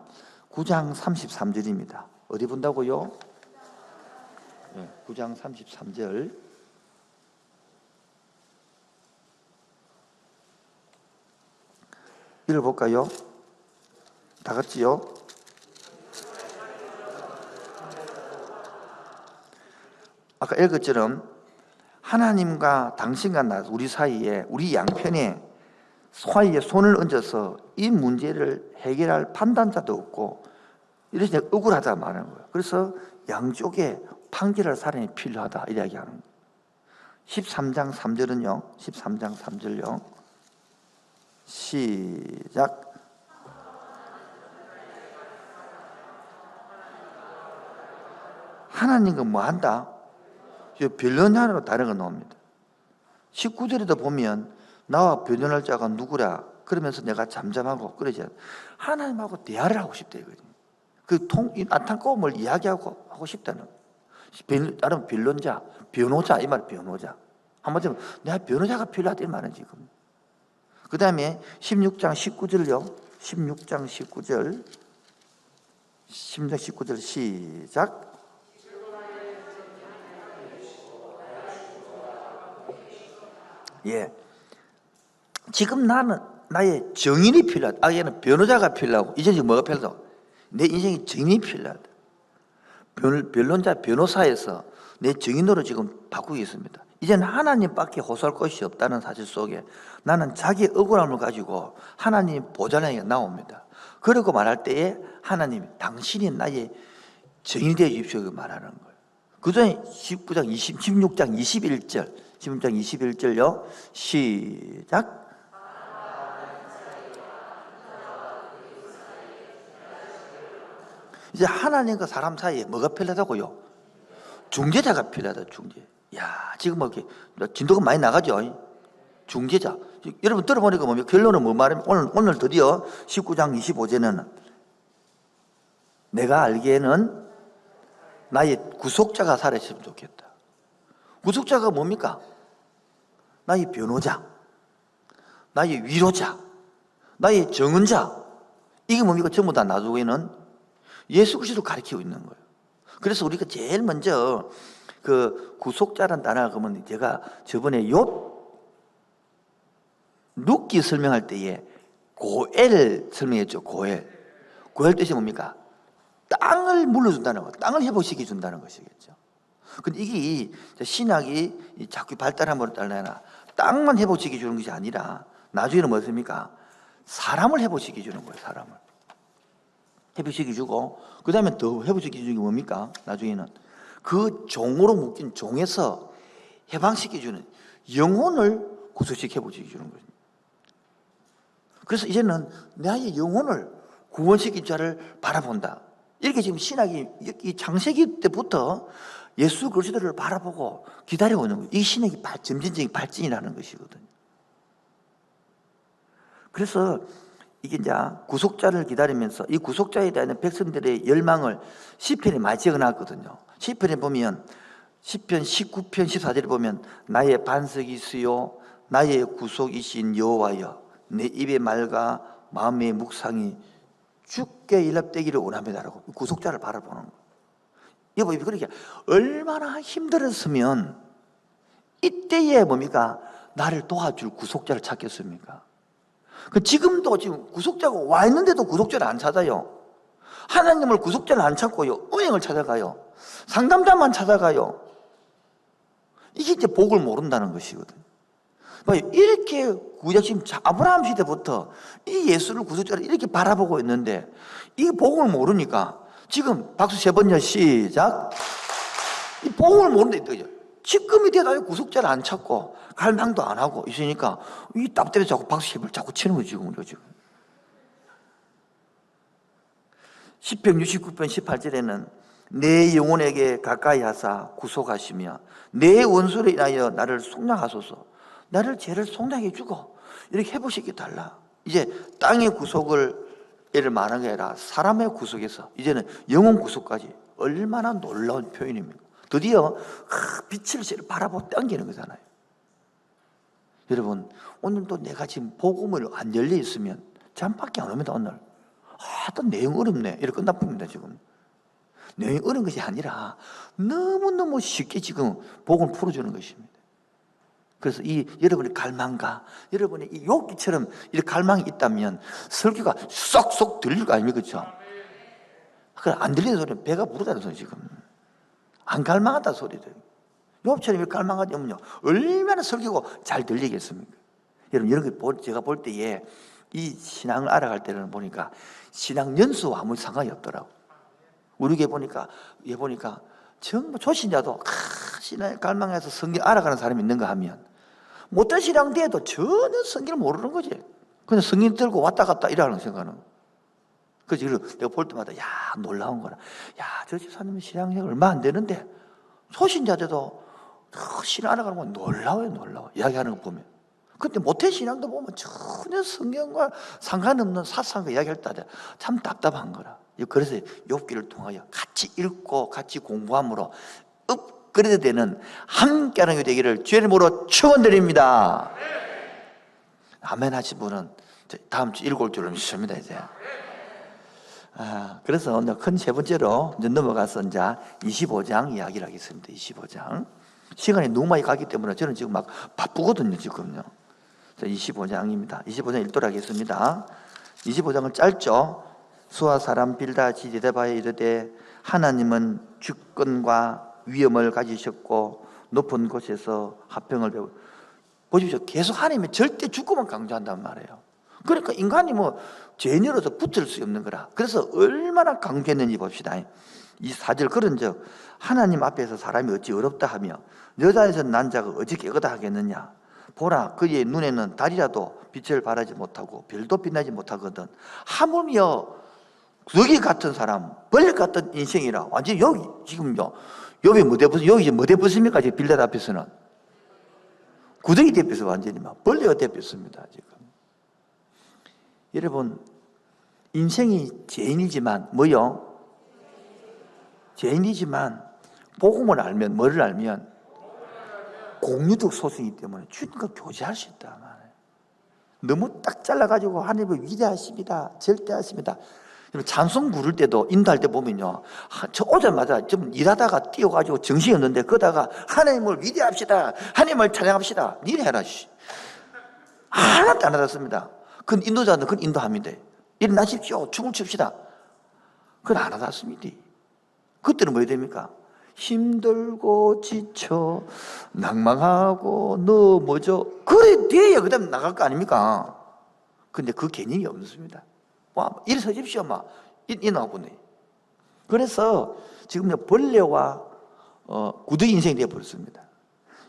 9장 33절입니다. 어디 본다고요? 9장 33절. 읽어볼까요? 다 같이요. 아까 읽었처럼 하나님과 당신과 나 우리 사이에 우리 양편에 사이에 손을 얹어서 이 문제를 해결할 판단자도 없고 이래서 억울하다 말하는 거예요. 그래서 양쪽에 판결할 사람이 필요하다 이야기하는 거예요. 13장 3절은요. 13장 3절요. 시작. 하나님은 뭐 한다? 변론자로 다른 거 나옵니다. 19절에도 보면 나와 변론할 자가 누구라 그러면서 내가 잠잠하고 그러지 하나님하고 대화를 하고 싶다 이거지. 안타까움을 이야기하고 싶다는 나름 변론자, 변호자 이 말 변호자. 한마디로 내가 변호자가 필요하다 이 말은 지금. 그 다음에 16장 19절요. 16장 19절 시작. 예. 지금 나의 정인이 필요하다. 얘는 변호자가 필요하고, 이제 뭐가 필요하다? 내 인생에 정인이 필요하다. 변론자, 변호사에서 내 정인으로 지금 바꾸고 있습니다. 이제는 하나님밖에 호소할 것이 없다는 사실 속에 나는 자기의 억울함을 가지고 하나님 보좌에 나옵니다. 그러고 말할 때에 하나님, 당신이 나의 정인이 되어 주십시오. 말하는 거예요. 그 전에 16장 21절. 16장 21절요. 시작. 이제 하나님과 사람 사이에 뭐가 필요하다고요? 중재자가 필요하다. 중재. 야, 지금 뭐 이렇게 진도가 많이 나가죠. 중재자. 여러분 들어보니까 뭡니까? 결론은 뭐 말하면 오늘 드디어 19장 25절에는 내가 알기에는 나의 구속자가 살아있으면 좋겠다. 구속자가 뭡니까? 나의 변호자, 나의 위로자, 나의 정은자. 이게 뭡니까? 전부 다 나중에는 예수 그리스도를 가리키고 있는 거예요. 그래서 우리가 제일 먼저 그 구속자라는 단어가 그러면 제가 저번에 룻기 설명할 때에 고엘 설명했죠. 고엘 뜻이 뭡니까? 땅을 물려준다는 거, 땅을 회복시켜 준다는 것이겠죠. 근데 이게 신학이 자꾸 발달함으로 따라 땅만 회복시켜 주는 것이 아니라 나중에는 뭐습니까? 사람을 회복시켜 주는 거예요. 사람을 회복시켜 주고 그 다음에 더 회복시켜 주는 게 뭡니까? 나중에는 그 종으로 묶인 종에서 해방시켜 주는 영혼을 구속시켜 회복시켜 주는 거예요. 그래서 이제는 나의 영혼을 구원시킨 자를 바라본다. 이렇게 지금 신학이 이 창세기 때부터 예수 그리스도를 바라보고 기다리고 있는 거예요. 이 신학이 점진적인 발전이라는 것이거든요. 그래서 이게 이제 구속자를 기다리면서 이 구속자에 대한 백성들의 열망을 시편에 많이 적어놨거든요. 시편에 보면 시편 19편 14절에 보면 나의 반석이시요 나의 구속이신 여호와여 내 입의 말과 마음의 묵상이 주께 연락되기를 원합니다라고 구속자를 바라보는 거예요. 여보, 그렇게 얼마나 힘들었으면 이때에 뭡니까? 나를 도와줄 구속자를 찾겠습니까? 지금도 지금 구속자가 와 있는데도 구속자를 안 찾아요. 하나님을 구속자를 안 찾고요. 은행을 찾아가요. 상담자만 찾아가요. 이게 이제 복을 모른다는 것이거든요. 이렇게 지금 아브라함 시대부터 이 예수를 구속자를 이렇게 바라보고 있는데 이 복을 모르니까 지금 박수 3번요. 시작. 이 복을 모르는데 지금이 돼도 구속자를 안 찾고 갈망도 안 하고 있으니까 이 답답해 자꾸 박수 3번 자꾸 치는 거지 지금. 시편 69편 18절에는 내 영혼에게 가까이 하사 구속하시며 내 원수로 인하여 나를 속량하소서. 나를 죄를 속량해 주고 이렇게 해보시기 달라. 이제 땅의 구속을 예를 말한 게 아니라 사람의 구속에서 이제는 영혼 구속까지 얼마나 놀라운 표현입니까? 드디어 빛을 바라보고 당기는 거잖아요. 여러분, 오늘도 내가 지금 복음을 안 열려 있으면 잠밖에 안 옵니다. 오늘 또 내용 어렵네 이렇게 끝나버립니다. 지금 내용이 어려운 것이 아니라 너무너무 쉽게 지금 복음을 풀어주는 것입니다. 그래서 여러분의 갈망과 여러분의 이 욕기처럼 이렇게 갈망이 있다면 설교가 쏙쏙 들릴 거 아닙니까? 그렇죠? 안 들리는 소리는 배가 부르다는 소리. 지금 안 갈망한다는 소리들. 욥처럼 이렇게 갈망하면요 얼마나 설교가 잘 들리겠습니까? 여러분 이런 거 제가 볼 때에 이 신앙을 알아갈 때는 보니까 신앙 연수와 아무 상관이 없더라고. 우리 교회 보니까 정말 초신자도 신앙에 갈망해서 성경 알아가는 사람이 있는가 하면 못된 신앙 돼도 전혀 성경을 모르는 거지. 그냥 성경 들고 왔다 갔다 이러는 생각은. 그래서 내가 볼 때마다 놀라운 거라. 저 집사님은 신앙이 얼마 안 되는데 초신자들도 신앙 알아가는 건 놀라워요. 이야기하는 거 보면. 근데 못된 신앙도 보면 전혀 성경과 상관없는 사상과 이야기할 때 참 답답한 거라. 그래서 욥기를 통하여 같이 읽고 같이 공부함으로 업그레이드 되는 함께하는 게 되기를 주의 이름으로 축원드립니다. 아멘 하신 분은 다음 주 읽을 줄은 믿습니다. 이제. 그래서 오늘 큰 세 번째로 이제 넘어가서 이제 25장 이야기를 하겠습니다. 25장. 시간이 너무 많이 가기 때문에 저는 지금 막 바쁘거든요. 지금요. 25장입니다. 25장 읽도록 하겠습니다. 25장은 짧죠. 수아 사람 빌닷이 대답하여 이르되 하나님은 주권과 위엄을 가지셨고 높은 곳에서 화평을 배우. 보십시오. 계속 하나님이 절대 주권만 강조한단 말이에요. 그러니까 인간이 죄인으로서 붙을 수 없는 거라. 그래서 얼마나 강조했는지 봅시다. 이 4절 그런즉 하나님 앞에서 사람이 어찌 어렵다 하며 여자에서 난 자가 어찌 깨끗하 하겠느냐. 보라 그의 눈에는 달이라도 빛을 발하지 못하고 별도 빛나지 못하거든. 하물며 여기 같은 사람 벌레 같은 인생이라. 완전히 여기 지금요 여기 여기 뭐 대표습니까? 지금 빌닷 앞에서는 구덩이 대표서 완전히 벌레가 대표습니다. 지금 여러분 인생이 죄인이지만 죄인이지만 복음을 알면 뭐를 알면 공유적 소승이기 때문에 주님과 교제할 수 있다 말이에요. 너무 딱 잘라가지고 하나님을 위대하십니다, 절대하십니다. 찬송 부를 때도 인도할 때 보면요, 저 오자마자 좀 일하다가 뛰어가지고 정신이 없는데 그러다가 하나님을 위대합시다, 하나님을 찬양합시다, 니네 해라. 하나도 안 알았습니다. 그건 인도자는 그건 인도합니다. 일어나십시오, 춤을 춥시다. 그건 안 알았습니다. 그때는 뭐 해야 됩니까? 힘들고 지쳐 낭망하고 넘어져 그래 돼야 그 다음에 나갈 거 아닙니까? 근데 그 개념이 없습니다. 일서십시오 이 나오네. 그래서 지금 벌레와 구덩이 인생이 되어버렸습니다.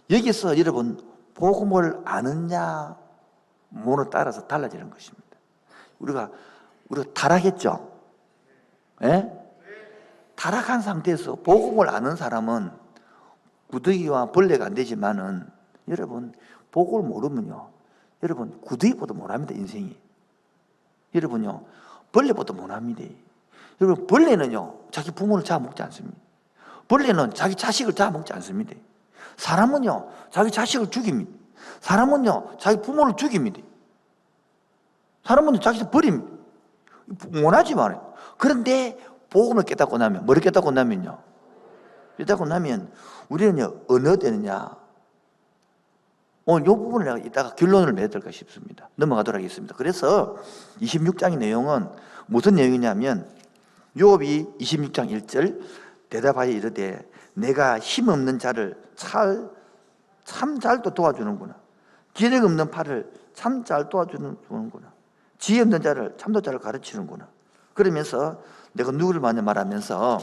여기서 여러분 복음을 아느냐 뭐에 따라서 달라지는 것입니다. 우리가 타락했죠? 예? 타락한 상태에서 복음을 아는 사람은 구더기와 벌레가 안 되지만은 여러분 복음을 모르면요 여러분 구더기보다 못합니다. 인생이. 여러분요 벌레보다 못합니다. 여러분 벌레는요 자기 부모를 잡아먹지 않습니다. 벌레는 자기 자식을 잡아먹지 않습니다. 사람은요 자기 자식을 죽입니다. 사람은요 자기 부모를 죽입니다. 사람은 자기를 버립니다. 못하지 말아요. 그런데 복음을 깨닫고 나면, 뭐를 깨닫고 나면요? 깨닫고 나면 우리는요, 어느 되느냐? 오늘 이 부분을 내가 이따가 결론을 맺을까 싶습니다. 넘어가도록 하겠습니다. 그래서 26장의 내용은 무슨 내용이냐면 욥이 26장 1절 대답하여 이르되 내가 힘없는 자를 참 잘 또 도와주는구나. 기력 없는 팔을 참 잘 도와주는구나. 지혜 없는 자를 참도 자를 가르치는구나. 그러면서 내가 누구를 많이 말하면서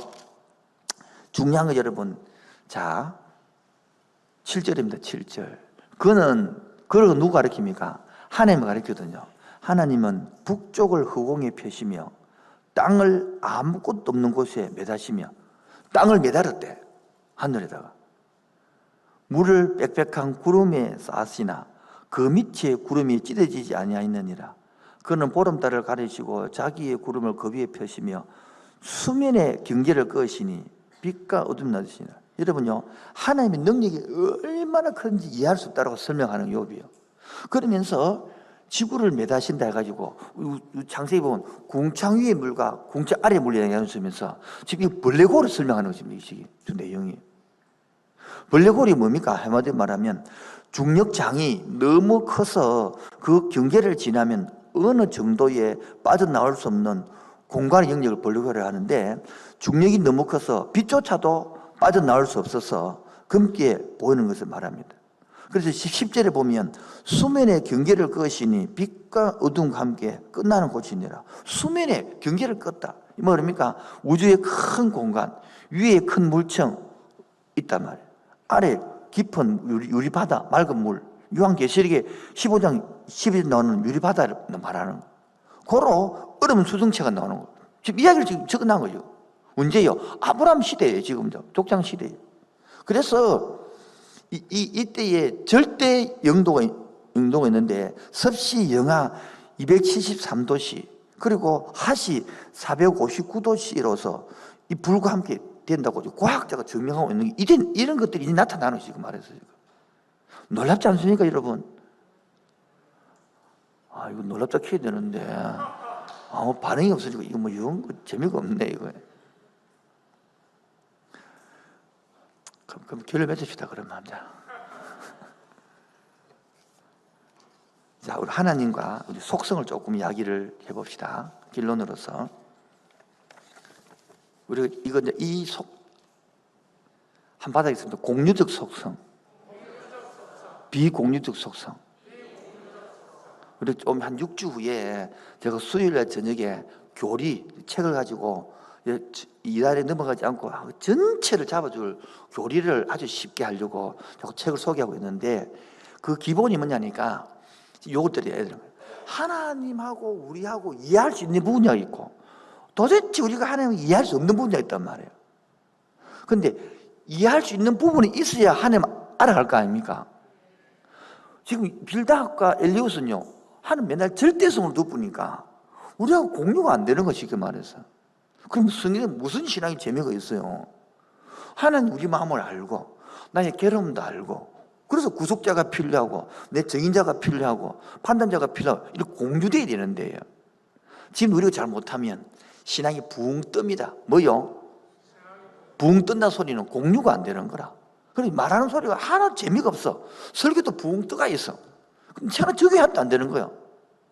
중요한 거 여러분, 자 7절입니다. 7절. 그걸 누구 가르칩니까? 하나님을 가르치거든요. 하나님은 북쪽을 허공에 펴시며 땅을 아무것도 없는 곳에 매다시며 땅을 매달았대. 하늘에다가 물을 빽빽한 구름에 쌓으시나 그 밑에 구름이 찢어지지 아니하였느니라. 그는 보름달을 가리시고 자기의 구름을 그 위에 펴시며 수면의 경계를 끄시니 빛과 어둠이 나시니라. 여러분요, 하나님의 능력이 얼마나 큰지 이해할 수 없다고 설명하는 욥이요. 그러면서 지구를 매다신다 해가지고 창세기 보면 궁창 위의 물과 궁창 아래의 물이 나누면서 지금 이 블랙홀을 설명하는 것입니다. 이 내용이. 블랙홀이 뭡니까? 한마디로 말하면 중력장이 너무 커서 그 경계를 지나면 어느 정도에 빠져나올 수 없는 공간의 영역을 블랙홀이라고 하는데, 중력이 너무 커서 빛조차도 빠져나올 수 없어서 검게 보이는 것을 말합니다. 그래서 10절에 보면 수면의 경계를 끄시니 빛과 어둠과 함께 끝나는 곳이니라. 수면의 경계를 껐다. 이 말입니까? 우주의 큰 공간, 위에 큰 물청 있단 말이에요. 아래 깊은 유리바다, 맑은 물. 요한계시록에 15장 12절 나오는 유리바다를 말하는 거예요. 고로 얼음 수정체가 나오는 거예요. 지금 이야기를 지금 적어놓은 거죠. 언제요? 아브라함 시대예요. 지금요. 족장 시대예요. 그래서 이때에 절대 영도가 있는데 섭씨 영하 273도씨 그리고 하시 459도씨로서 이 불과 함께 된다고 과학자가 증명하고 있는 게 이런 것들이 이제 나타나는 거죠. 지금 말해서 지금. 놀랍지 않습니까, 여러분? 아, 이거 놀랍다 해야 되는데 아무 반응이 없어지고 이거 뭐 이런 거 재미가 없네 이거. 그럼 결론 맺읍시다. 그러면 자, 우리 하나님과 우리 속성을 조금 이야기를 해봅시다. 결론으로서 우리가 이거 한 바닥에 있습니다. 공유적 속성, 비공유적 속성. 우리 좀 한 6주 후에 제가 수요일날 저녁에 교리 책을 가지고 이달에 넘어가지 않고 전체를 잡아줄 교리를 아주 쉽게 하려고 자꾸 책을 소개하고 있는데, 그 기본이 뭐냐니까 요것들이 애들 하나님하고 우리하고 이해할 수 있는 분야가 있고 도대체 우리가 하나님을 이해할 수 없는 분야가 있단 말이에요. 그런데 이해할 수 있는 부분이 있어야 하나님 알아갈 거 아닙니까? 지금 빌다학과 엘리웃은요, 하나님 맨날 절대성을 돋보니까 우리하고 공유가 안 되는 것이, 그 말해서. 그럼 성경에 무슨 신앙의 재미가 있어요? 하나님 우리 마음을 알고 나의 괴로움도 알고, 그래서 구속자가 필요하고 내 증인자가 필요하고 판단자가 필요하고 이렇게 공유되어야 되는데요. 지금 우리가 잘 못하면 신앙이 붕 뜹니다. 뭐요? 붕 뜬다 소리는 공유가 안 되는 거라. 그래서 말하는 소리가 하나도 재미가 없어. 설교도 붕 떠가 있어. 그럼 제가 저게 하나도 안 되는 거예요.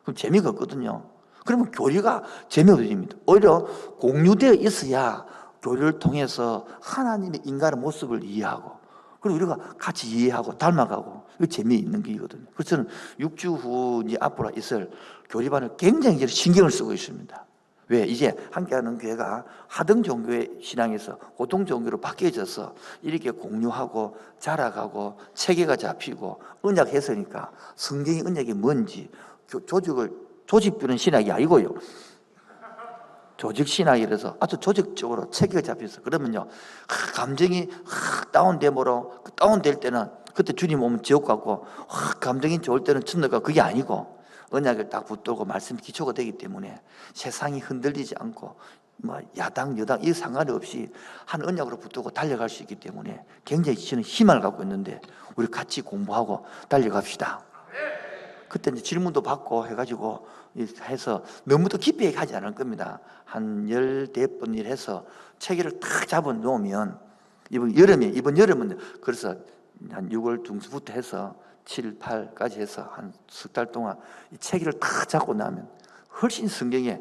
그럼 재미가 없거든요. 그러면 교리가 재미없어집니다. 오히려 공유되어 있어야 교리를 통해서 하나님의 인간의 모습을 이해하고, 그리고 우리가 같이 이해하고 닮아가고, 이거 재미있는 게이거든요. 그래서 저는 6주 후 이제 앞으로 있을 교리반을 굉장히 신경을 쓰고 있습니다. 왜? 이제 함께하는 교회가 하등 종교의 신앙에서 고등 종교로 바뀌어져서 이렇게 공유하고 자라가고 체계가 잡히고 언약 해서니까 성경의 언약이 뭔지 조직부는 신학이 아니고요. 조직 신학이라서 아주 조직적으로 체계가 잡혀서, 그러면요, 감정이 다운되므로 다운될 때는 그때 주님 오면 지옥 가고, 감정이 좋을 때는 천국 가고, 그게 아니고 언약을 딱 붙들고 말씀 기초가 되기 때문에 세상이 흔들리지 않고 뭐 야당 여당 이 상관이 없이 한 언약으로 붙들고 달려갈 수 있기 때문에 굉장히 저는 희망을 갖고 있는데, 우리 같이 공부하고 달려갑시다. 그때 이제 질문도 받고 해가지고 해서 너무 더 깊이 얘기하지 않을 겁니다. 한 14번 일 해서 체계를 딱 잡아 놓으면 이번 여름은 그래서 한 6월 중순부터 해서 7, 8까지 해서 한 석 달 동안 이 체계를 다 잡고 나면 훨씬 성경에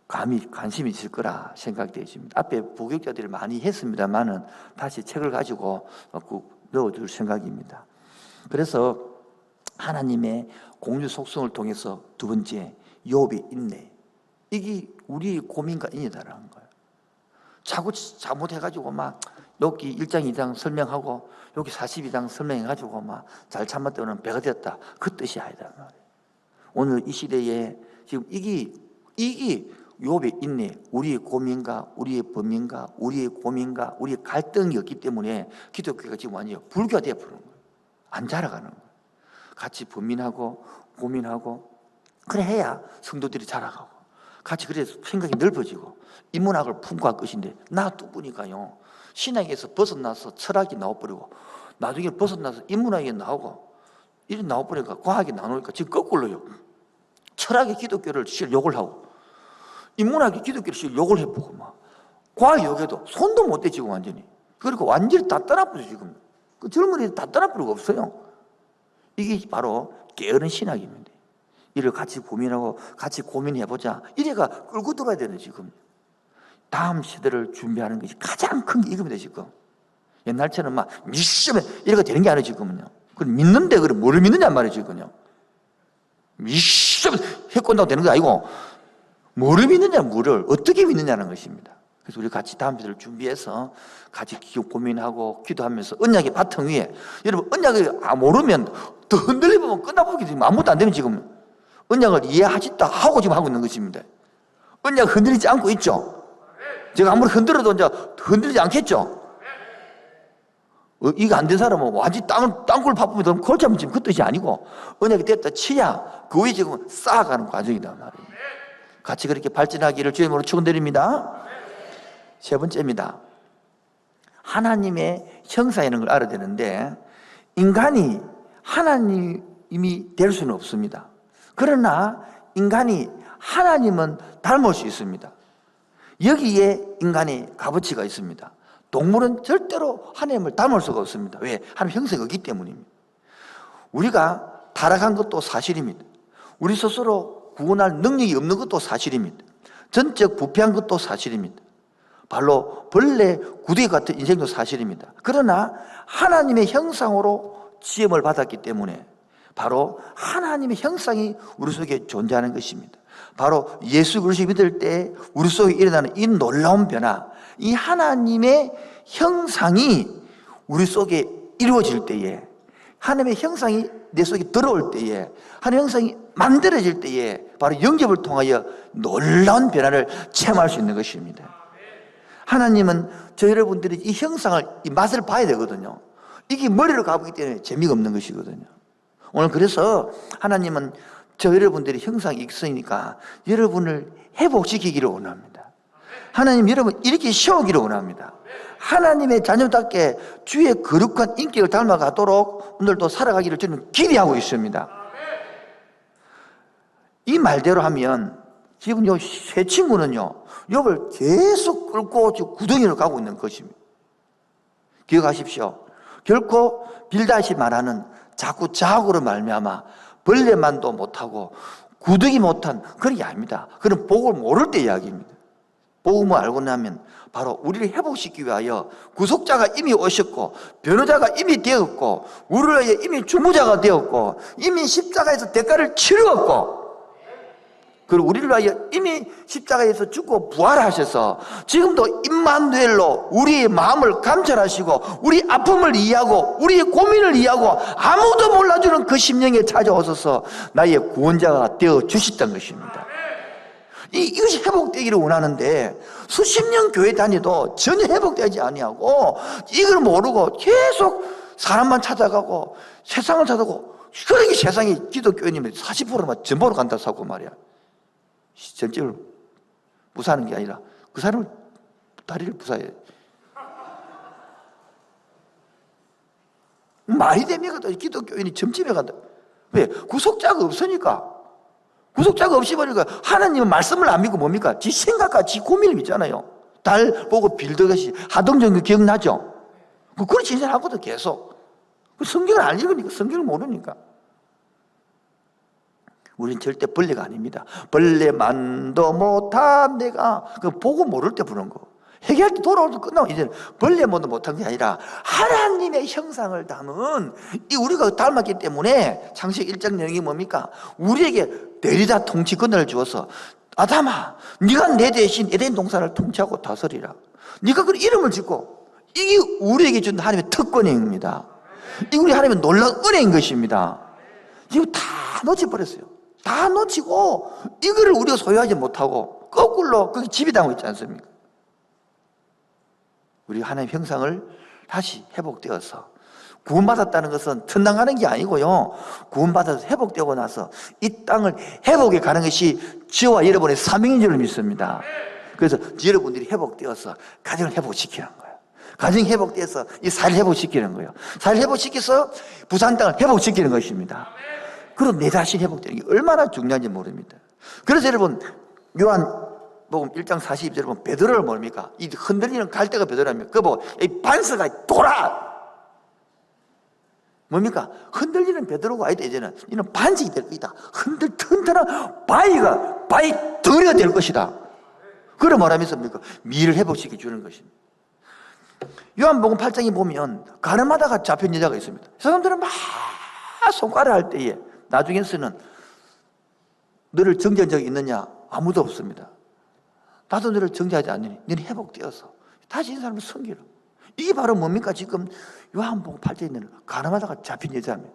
감히 관심이 있을 거라 생각되어집니다. 앞에 부교육자들이 많이 했습니다만은 다시 책을 가지고 꼭 넣어줄 생각입니다. 그래서 하나님의 공유 속성을 통해서 두 번째, 욥의 인내. 이게 우리의 고민과 인이다라는 거예요. 자꾸 잘못해가지고 막 여기 1장 2장 설명하고 여기 42장 설명해가지고 막 잘 참았더니 배가 됐다, 그 뜻이 아니다 말이에요. 오늘 이 시대에 지금 이게 욥의 인내, 우리의 고민과 우리의 범인과 우리의 고민과 우리의 갈등이 없기 때문에 기독교가 지금 완전히 불교가 되어버리는 거예요. 안 자라가는 거예요. 같이 범민하고 고민하고 그래 해야 성도들이 자라가고 같이 그래서 생각이 넓어지고 인문학을 품고 할 것인데 놔두니까요 신학에서 벗어나서 철학이 나와버리고 나중에 벗어나서 인문학이 나오고 이리 나와버리니까 과학이 나오니까 지금 거꾸로요. 철학이 기독교를 실 욕을 하고 인문학이 기독교를 실 욕을 해보고 막 과학 욕에도 손도 못 대지고 완전히 그리고 완전히 다 떠나버려 지금 그 젊은이들 다 떠나버리고 없어요. 이게 바로 게으른 신학입니다. 이를 같이 고민하고 같이 고민해보자. 이래가 끌고 들어야 되는 지금 다음 시대를 준비하는 것이 가장 큰 게 이겁니다 지금. 옛날처럼 막 믿으면 이래가 되는 게 아니에요 지금은요. 그럼 믿는데 그럼 뭐를 믿느냐 말이에요 지금요. 믿으면 해권다고 되는 게 아니고 뭐를 믿느냐, 뭐를 어떻게 믿느냐는 것입니다. 그래서 우리 같이 다음 시대를 준비해서 같이 고민하고 기도하면서 언약의 바탕 위에 여러분 언약을 모르면 더 흔들리면 끝나보기 지금 아무것도 안 되면 지금 언약을 이해하지도 하고 지금 하고 있는 것입니다. 언약 흔들리지 않고 있죠. 제가 아무리 흔들어도 이제 흔들리지 않겠죠. 이거 안 된 사람은 완전히 땅굴 파보면 골치 아프면 지금 그 뜻이 아니고 언약이 됐다 치야 그 위에 지금 쌓아가는 과정이다 말이에요. 같이 그렇게 발전하기를 주님으로 축원드립니다. 세 번째입니다. 하나님의 형상이라는 걸 알아야 되는데 인간이 하나님이 될 수는 없습니다. 그러나 인간이 하나님은 닮을 수 있습니다. 여기에 인간의 값어치가 있습니다. 동물은 절대로 하나님을 닮을 수가 없습니다. 왜? 하나님 형상이 없기 때문입니다. 우리가 타락한 것도 사실입니다. 우리 스스로 구원할 능력이 없는 것도 사실입니다. 전적 부패한 것도 사실입니다. 발로 벌레 구덩이 같은 인생도 사실입니다. 그러나 하나님의 형상으로 지음을 받았기 때문에 바로 하나님의 형상이 우리 속에 존재하는 것입니다. 바로 예수 그리스도를 믿을 때 우리 속에 일어나는 이 놀라운 변화, 이 하나님의 형상이 우리 속에 이루어질 때에, 하나님의 형상이 내 속에 들어올 때에, 하나님의 형상이 만들어질 때에 바로 영접을 통하여 놀라운 변화를 체험할 수 있는 것입니다. 하나님은 저 여러분들이 이 형상을, 이 맛을 봐야 되거든요. 이게 머리로 가보기 때문에 재미가 없는 것이거든요. 오늘 그래서 하나님은 저 여러분들이 형상이 있으니까 여러분을 회복시키기를 원합니다. 하나님 여러분 이렇게 세우기를 원합니다. 하나님의 자녀답게 주의 거룩한 인격을 닮아가도록 오늘도 살아가기를 저는 기대하고 있습니다. 이 말대로 하면 지금 요 세 친구는요 욥을 계속 끌고 구덩이로 가고 있는 것입니다. 기억하십시오. 결코 빌닷이 말하는 자꾸 자학으로 말미암아 벌레만도 못하고 구득이 못한 그런 게 아닙니다. 그건 복을 모를 때 이야기입니다. 복음을 알고 나면 바로 우리를 회복시키기 위하여 구속자가 이미 오셨고 변호자가 이미 되었고 우리를 위해 이미 주무자가 되었고 이미 십자가에서 대가를 치루었고 그리고 우리를 위하여 이미 십자가에서 죽고 부활하셔서 지금도 임마누엘로 우리의 마음을 감찰하시고 우리 아픔을 이해하고 우리의 고민을 이해하고 아무도 몰라주는 그 심령에 찾아오셔서 나의 구원자가 되어주셨던 것입니다. 이것이 회복되기를 원하는데 수십 년 교회 다니도 전혀 회복되지 아니하고 이걸 모르고 계속 사람만 찾아가고 세상을 찾아가고 그러니 세상에 기독교인이면 40%만 전보로 간다 사고 말이야. 전적을 부사하는 게 아니라 그 사람을 다리를 부사해. 말이 됩니까? 기독교인이 점집에 간다. 왜? 구속자가 없으니까. 구속자가 없이 버리니까 하나님은 말씀을 안 믿고 뭡니까? 지 생각과 지 고민을 믿잖아요. 달 보고 빌드것이 하동정 기억나죠? 그걸 진술하거든 계속. 성경을 안 읽으니까, 성경을 모르니까. 우린 절대 벌레가 아닙니다. 벌레만도 못한 내가, 그 보고 모를 때 부른 거. 회개할 때 돌아올 때 끝나고, 이제는 벌레만도 못한 게 아니라 하나님의 형상을 담은 이 우리가 닮았기 때문에 창세기 1장 내용이 뭡니까? 우리에게 내리다 통치 권한을 주어서 아담아, 네가 내 대신 에덴 동산을 통치하고 다스리라. 네가 그 이름을 짓고, 이게 우리에게 준 하나님의 특권입니다. 이게 우리 하나님의 놀라운 은혜인 것입니다. 지금 다 놓쳐버렸어요. 다 놓치고 이거를 우리가 소유하지 못하고 거꾸로 그게 지배당하고 있지 않습니까? 우리 하나님의 형상을 다시 회복되어서, 구원받았다는 것은 천당가는 게 아니고요, 구원받아서 회복되고 나서 이 땅을 회복해 가는 것이 저와 여러분의 사명인 줄 믿습니다. 그래서 여러분들이 회복되어서 가정을 회복시키는 거예요. 가정이 회복돼서 이 사회를 회복시키는 거예요. 사회를 회복시켜서 부산 땅을 회복시키는 것입니다. 그럼 내 자신 회복되는 게 얼마나 중요한지 모릅니다. 그래서 여러분, 요한복음 1장 42절 보면 베드로를 모릅니까? 이 흔들리는 갈대가 베드로랍니다. 그거 보고 이 반스가 돌아! 뭡니까? 흔들리는 베드로가 아니다. 이제는 이는 반석이 될 것이다. 튼튼한 바위 덩어리가 될 것이다. 그런 말하면서 뭡니까? 미를 회복시켜 주는 것입니다. 요한복음 8장에 보면 가늠하다가 잡힌 여자가 있습니다. 사람들은 막 손가락 할 때에 나중에서는 너를 정죄한 적이 있느냐? 아무도 없습니다. 나도 너를 정죄하지 않느니 너는 회복되어서 다시 이 사람을 섬기라. 이게 바로 뭡니까? 지금 요한복음 8장에 있는 가늠하다가 잡힌 여자입니다.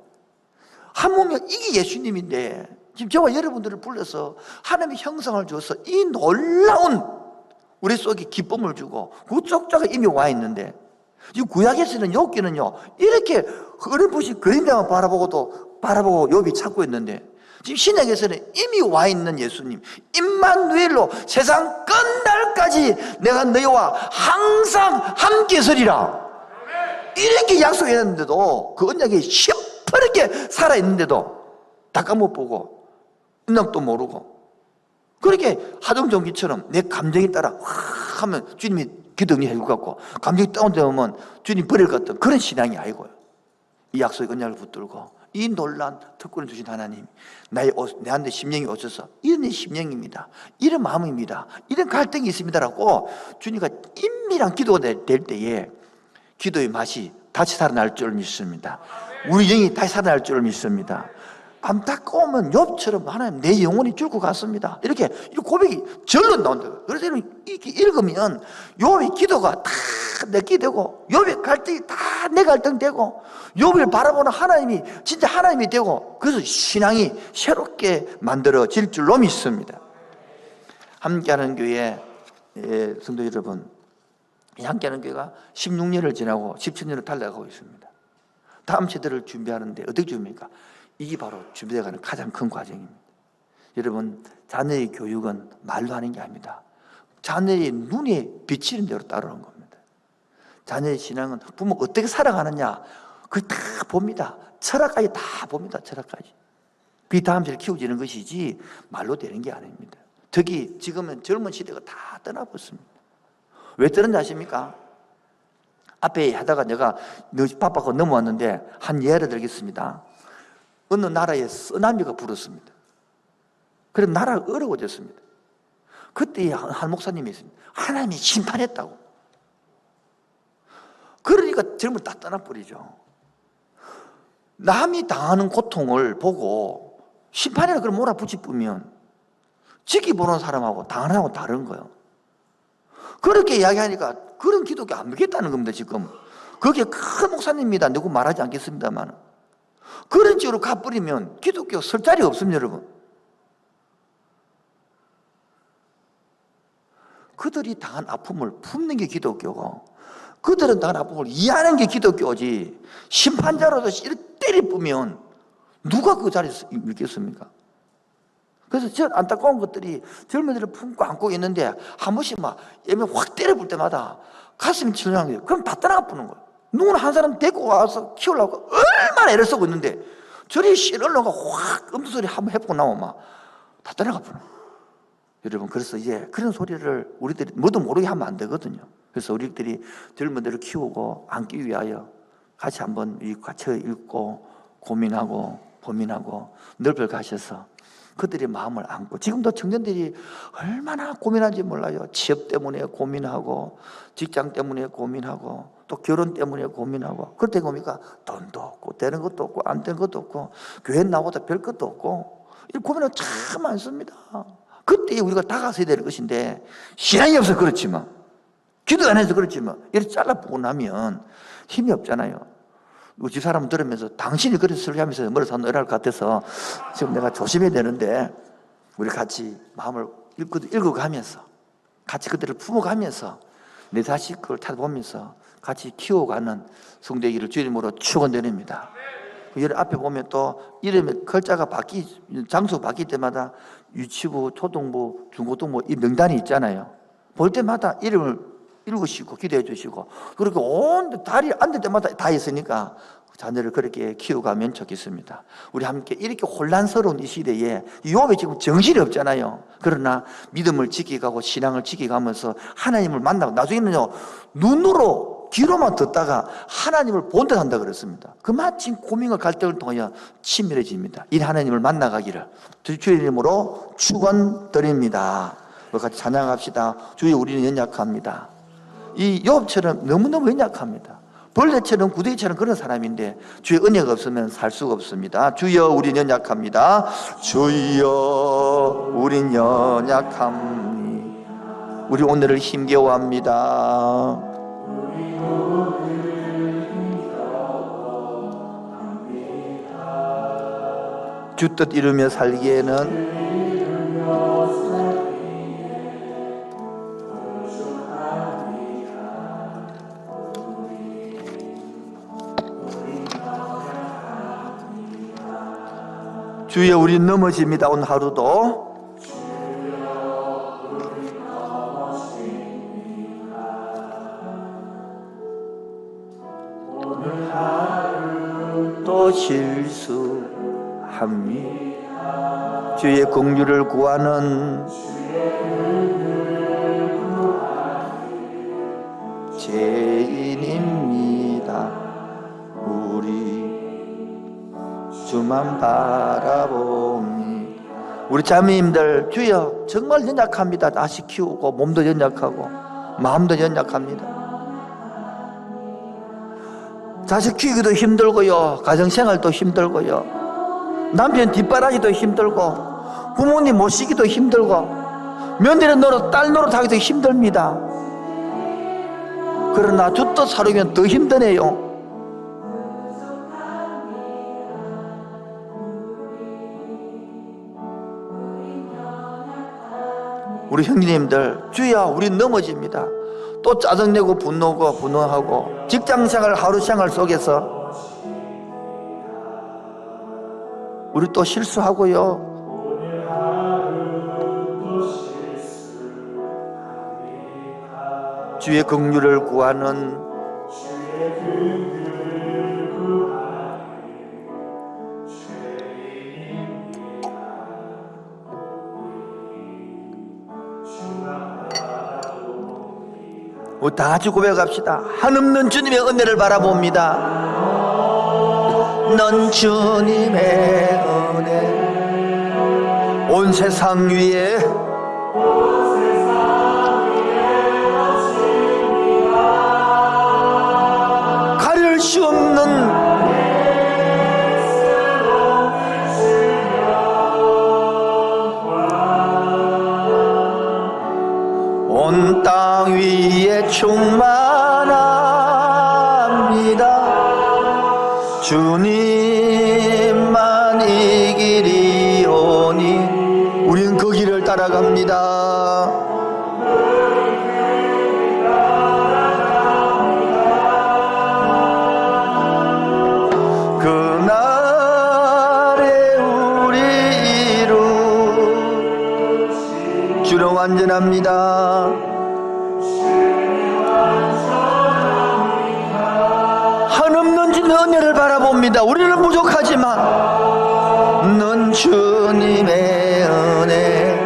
한 몸이 이게 예수님인데 지금 저와 여러분들을 불러서 하나님의 형상을 주어서 이 놀라운 우리 속에 기쁨을 주고 그 쪽자가 이미 와 있는데, 지금 구약에서는 욥기는요 이렇게 어렴풋이 그림자만 바라보고 욥이 찾고 있는데, 지금 신약에서는 이미 와 있는 예수님 임마누엘로 세상 끝날까지 내가 너희와 항상 함께 서리라 이렇게 약속했는데도, 그 언약이 시퍼렇게 살아있는데도 닦아 못 보고 언약도 모르고 그렇게 하동종기처럼 내 감정에 따라 확 하면 주님이 기둥이 해줄 것 같고, 감정이 다운되면 주님 버릴 것 같은 그런 신앙이 아니고요, 이 약속의 언약을 붙들고 이 놀란 특권을 주신 하나님, 내한테 심령이 오셔서 이런 내 심령입니다, 이런 마음입니다, 이런 갈등이 있습니다라고 주님과 인밀한 기도가 될 때에 기도의 맛이 다시 살아날 줄 믿습니다. 우리 영이 다시 살아날 줄 믿습니다. 안타까우면 욥처럼 하나님 내 영혼이 죽고 갔습니다, 이렇게 고백이 절로 나온다. 그래서 이렇게 읽으면 욥의 기도가 다 내게 되고, 욥의 갈등이 다 내 갈등 되고, 욥을 바라보는 하나님이 진짜 하나님이 되고, 그래서 신앙이 새롭게 만들어질 줄로 믿습니다. 함께하는 교회 성도 여러분, 이 함께하는 교회가 16년을 지나고 17년을 달려가고 있습니다. 다음 세대를 준비하는데 어떻게 준비합니까? 이게 바로 준비되어가는 가장 큰 과정입니다. 여러분, 자녀의 교육은 말로 하는 게 아닙니다. 자녀의 눈에 비치는 대로 따르는 겁니다. 자녀의 신앙은 부모가 어떻게 살아가느냐, 그걸 다 봅니다. 철학까지 다 봅니다. 철학까지. 그 다음 세대를 키워지는 것이지 말로 되는 게 아닙니다. 특히 지금은 젊은 시대가 다 떠나버렸습니다. 왜 떠는지 아십니까? 앞에 하다가 내가 바빠서 넘어왔는데 한 예를 들겠습니다. 어느 나라에 쓰나미가 불었습니다. 그래서 나라가 어려워졌습니다. 그때 한 목사님이 있습니다. 하나님이 심판했다고. 그러니까 젊은 다 떠나버리죠. 남이 당하는 고통을 보고 심판이라 그걸 몰아붙이면 지켜보는 사람하고 당하는 사람하고 다른 거예요. 그렇게 이야기하니까 그런 기독교 안 믿겠다는 겁니다. 지금 그게 큰 목사님입니다. 누구 말하지 않겠습니다만, 그런 식으로 가버리면 기독교 설 자리가 없습니다. 여러분, 그들이 당한 아픔을 품는 게 기독교고, 그들은 당한 아픔을 이해하는 게 기독교지, 심판자로서 이렇게 때리쁘면 누가 그 자리에서 믿겠습니까? 그래서 저 안타까운 것들이 젊은이들을 품고 안고 있는데, 한 번씩 막 예면 확 때려볼 때마다 가슴이 철렁한 거예요. 그럼 다 떠나가쁘는 거예요. 누구는 한 사람 데리고 와서 키우려고 얼마나 애를 쓰고 있는데, 저리 씨를러가 확 음소리 한번 해보고 나오면 막 다 떠나가쁘는 거예요. 여러분, 그래서 이제 그런 소리를 우리들이 뭐도 모르게 하면 안 되거든요. 그래서 우리들이 젊은이들을 키우고 안기 위하여 같이 한번 같이 읽고 고민하고 고민하고 늪을 가셔서 그들의 마음을 안고, 지금도 청년들이 얼마나 고민한지 몰라요. 취업 때문에 고민하고, 직장 때문에 고민하고, 또 결혼 때문에 고민하고. 그때 보니까 돈도 없고 되는 것도 없고 안 되는 것도 없고 교회 나오다 별 것도 없고, 이 고민은 참 많습니다. 그때 우리가 다가서야 될 것인데, 신앙이 없어서 그렇지만, 기도 안 해서 그렇지만, 이렇게 잘라보고 나면 힘이 없잖아요. 우리 집 사람 들으면서 당신이 그래서 설교하면서 머리 산 의랄 것 같아서 지금 내가 조심해야 되는데, 우리 같이 마음을 읽어가면서, 같이 그들을 품어가면서, 내 자식 그걸 찾아보면서 같이 키워가는 성대기를 주의 이름으로 축원드립니다. 여기 앞에 보면 또 이름의 글자가 장소 바뀔 때마다 유치부, 초등부, 중고등부 이 명단이 있잖아요. 볼 때마다 이름을 읽으시고 기도해 주시고, 그렇게 온 다리 앉을 때마다 다 있으니까 자녀를 그렇게 키워가면 좋겠습니다. 우리 함께 이렇게 혼란스러운 이 시대에 욥이 지금 정신이 없잖아요. 그러나 믿음을 지켜가고 신앙을 지켜가면서 하나님을 만나고, 나중에는요 눈으로 귀로만 듣다가 하나님을 본 듯 한다 그랬습니다. 그마침 고민과 갈등을 통하여 친밀해집니다. 이 하나님을 만나가기를 주의 이름으로 축원드립니다. 같이 찬양합시다. 주여 우리는 연약합니다. 이 욥처럼 너무너무 연약합니다. 벌레처럼 구덩이처럼 그런 사람인데 주의 은혜가 없으면 살 수가 없습니다. 주여 우리는 연약합니다. 주여 우린 연약합니다. 우리 오늘을 힘겨워합니다. 주 뜻 이루며 살기에는 주여 우리 넘어집니다. 오늘 하루도 오늘 하루도 실수합니다. 주의 긍휼을 구하는 죄인입니다. 우리 주만 바라보니. 우리 자매님들, 주여 정말 연약합니다. 다시 키우고 몸도 연약하고 마음도 연약합니다. 자식 키우기도 힘들고요, 가정생활도 힘들고요, 남편 뒷바라지도 힘들고, 부모님 모시기도 힘들고, 며느리 노릇 딸 노릇하기도 힘듭니다. 그러나 주 뜻 사르면 더 힘드네요. 우리 형제님들, 주야 우리 넘어집니다. 또 짜증내고 분노하고 직장생활 하루생활 속에서 우리 또 실수하고요. 주의 긍휼을 구하는 우리 다 같이 고백합시다. 한없는 주님의 은혜를 바라봅니다. 넌 주님의 은혜 온 세상 위에 가릴 수 없는 온 땅 위에 충만합니다. 주님만 이 길이오니 우린 그 길을 따라갑니다. 그날에 우리 이루 주로 완전합니다. 한없는 주님의 은혜를 바라봅니다. 우리는 부족하지만 넌 주님의 은혜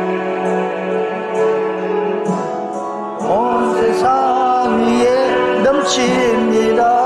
온 세상 위에 넘칩니다.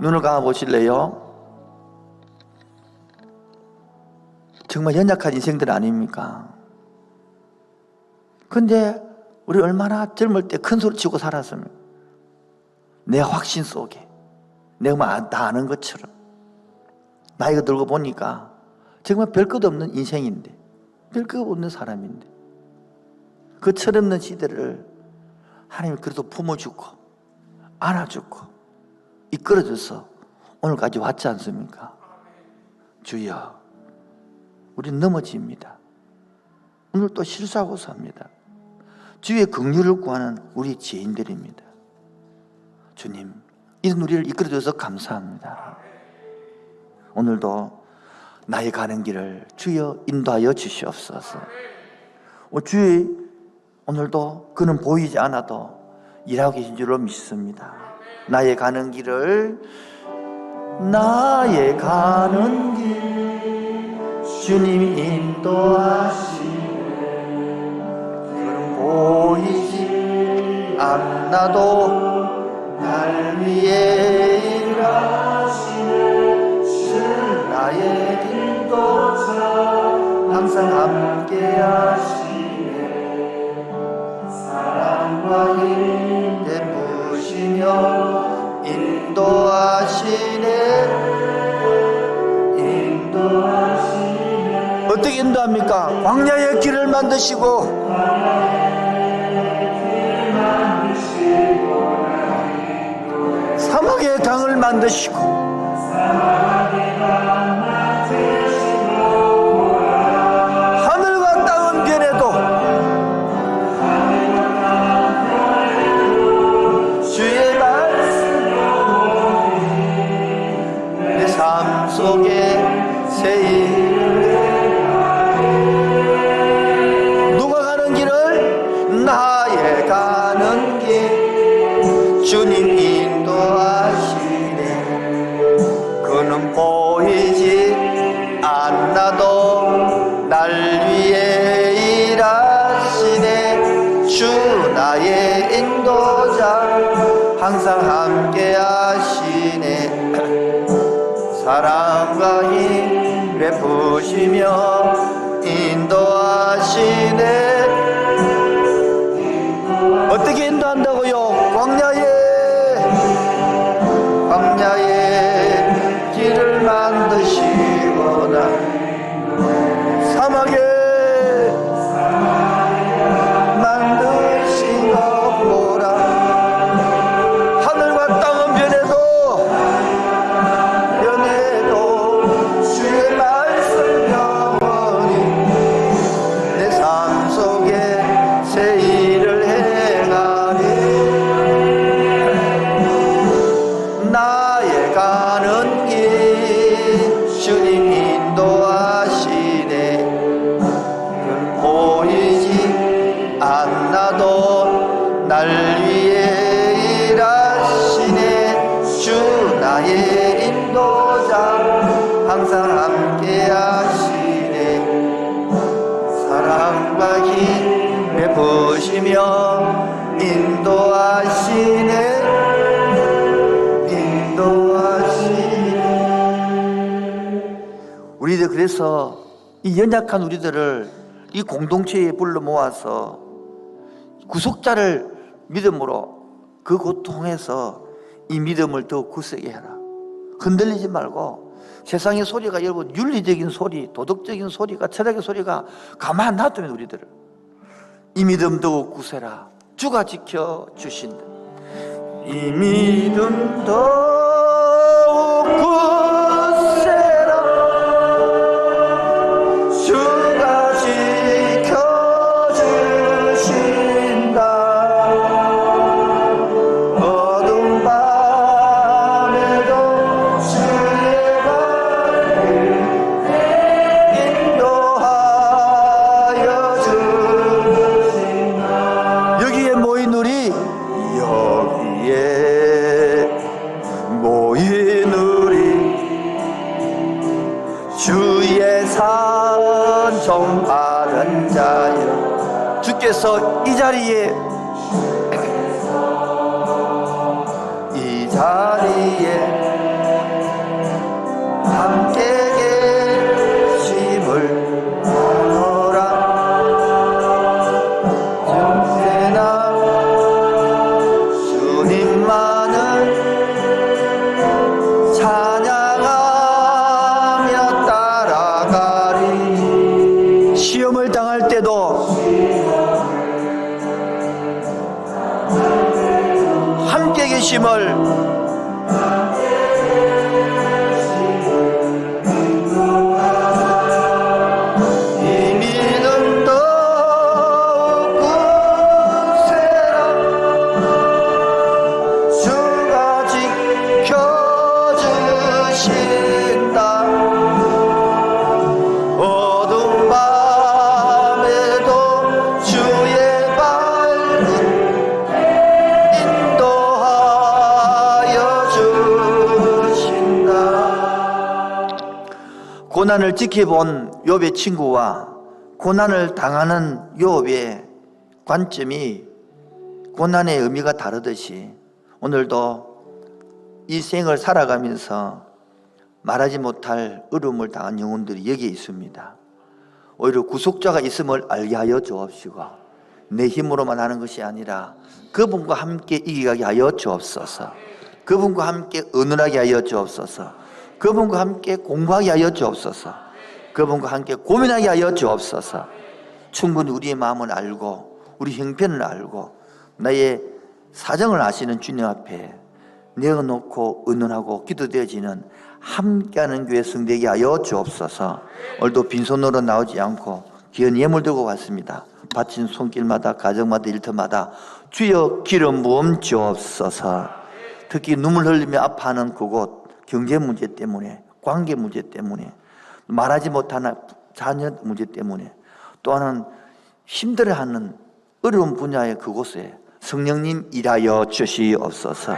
눈을 감아 보실래요? 정말 연약한 인생들 아닙니까? 근데 우리 얼마나 젊을 때 큰 소리 치고 살았습니까? 내 확신 속에 내가 다 아는 것처럼 나이가 들고 보니까 정말 별것 없는 인생인데, 별것 없는 사람인데, 그 철없는 시대를 하나님이 그래도 품어주고 안아주고 이끌어줘서 오늘까지 왔지 않습니까? 주여, 우리는 넘어집니다. 오늘 또 실수하고 삽니다. 주의 긍휼을 구하는 우리 죄인들입니다. 주님, 이런 우리를 이끌어줘서 감사합니다. 오늘도 나의 가는 길을 주여 인도하여 주시옵소서. 주의 오늘도 그는 보이지 않아도 일하고 계신 줄로 믿습니다. 나의 가는 길을, 나의 가는 길 주님이 인도하시네. 그는 보이지 않아도 날 위해 일하시네. 주 나의 인도자 항상 함께 하시네. 사랑과 힘 베푸시며 인도하시네. 어떻게 인도합니까? 광야의 길을 만드시고 사막의 강을 만드시고 하늘과 땅은 변해도 주의 말씀 내 삶 속에 세일. 누가 가는 길을? 나의 가는 길 주님 인도하시네. 그는 보이지 않아도 날 위해 일하시네. 주 나의 인도자 항상 함께 하시네. 사랑과 힘 베푸시며 인도하시네. 어떻게 인도한다고요? 광야의 길을 만드시거나 사막에 만드시고 보라. 하늘과 땅은 변해도 주의 말씀 영원히 내 삶 속에 새 일을 행하리. 나의 가는 길 주님 인도하시네. 그는 보이지 않아도 날 위해 일하시네. 주 나의 인도자 항상 함께 하시네. 사랑과 힘 베푸시며 인도하시네. 우리들 그래서 이 연약한 우리들을 이 공동체에 불러 모아서 구속자를 믿음으로 그 고통에서 이 믿음을 더 굳세게 해라. 흔들리지 말고 세상의 소리가, 여러분, 윤리적인 소리, 도덕적인 소리가, 철학의 소리가 가만 놔두면 우리들을 이 믿음 더욱 굳세라. 주가 지켜주신다. 이 믿음 더욱 굳세라. 주가 지켜주신다. 어두운 밤에도 주의 발을 인도하여 주신다. 여기에 모인 우리, 여기에 모인 우리 주의 산종 바른 자여. 주께서 이 자리에 주심을 고난을 지켜본 욥의 친구와 고난을 당하는 욥의 관점이 고난의 의미가 다르듯이 오늘도 이 생을 살아가면서 말하지 못할 어려움을 당한 영혼들이 여기에 있습니다. 오히려 구속자가 있음을 알게 하여 주옵시고 내 힘으로만 하는 것이 아니라 그분과 함께 이겨가게 하여 주옵소서. 그분과 함께 은은하게 하여 주옵소서. 그분과 함께 공부하게 하여 주옵소서. 그분과 함께 고민하게 하여 주옵소서. 충분히 우리의 마음을 알고 우리 형편을 알고 나의 사정을 아시는 주님 앞에 내어놓고 은은하고 기도되어지는 함께하는 교회 성되게 하여 주옵소서. 오늘도 빈손으로 나오지 않고 귀한 예물 들고 왔습니다. 바친 손길마다 가정마다 일터마다 주여 기름 부음 주옵소서. 특히 눈물 흘리며 아파하는 그곳 경제 문제 때문에 관계 문제 때문에 말하지 못하는 자녀 문제 때문에 또 하나는 힘들어하는 어려운 분야의 그곳에 성령님 일하여 주시옵소서.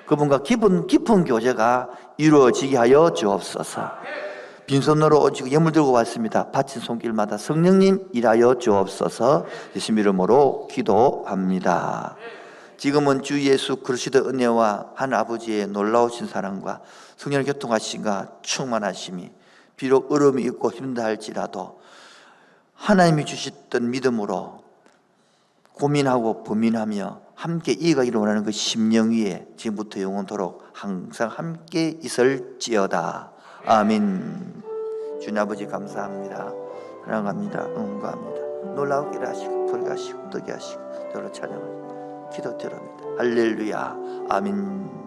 그분과 깊은 교제가 이루어지게 하여 주옵소서. 빈손으로 오직 예물 들고 왔습니다. 바친 손길마다 성령님 일하여 주옵소서. 예수님 이름으로 기도합니다. 지금은 주 예수 그리스도의 은혜와 하나님 아버지의 놀라우신 사랑과 성령의 교통하심과 충만하심이 비록 어려움이 있고 힘들다 할지라도 하나님이 주셨던 믿음으로 고민하고 범민하며 함께 이어가기를 원하는 그 심령 위에 지금부터 영원토록 항상 함께 있을지어다. 아멘. 주님 아버지 감사합니다. 사랑합니다. 응원합니다. 놀라우게 하시고 부르게 하시고 뜨게 하시고 저로 찬양합니다. 기도 드립니다. 할렐루야. 아멘.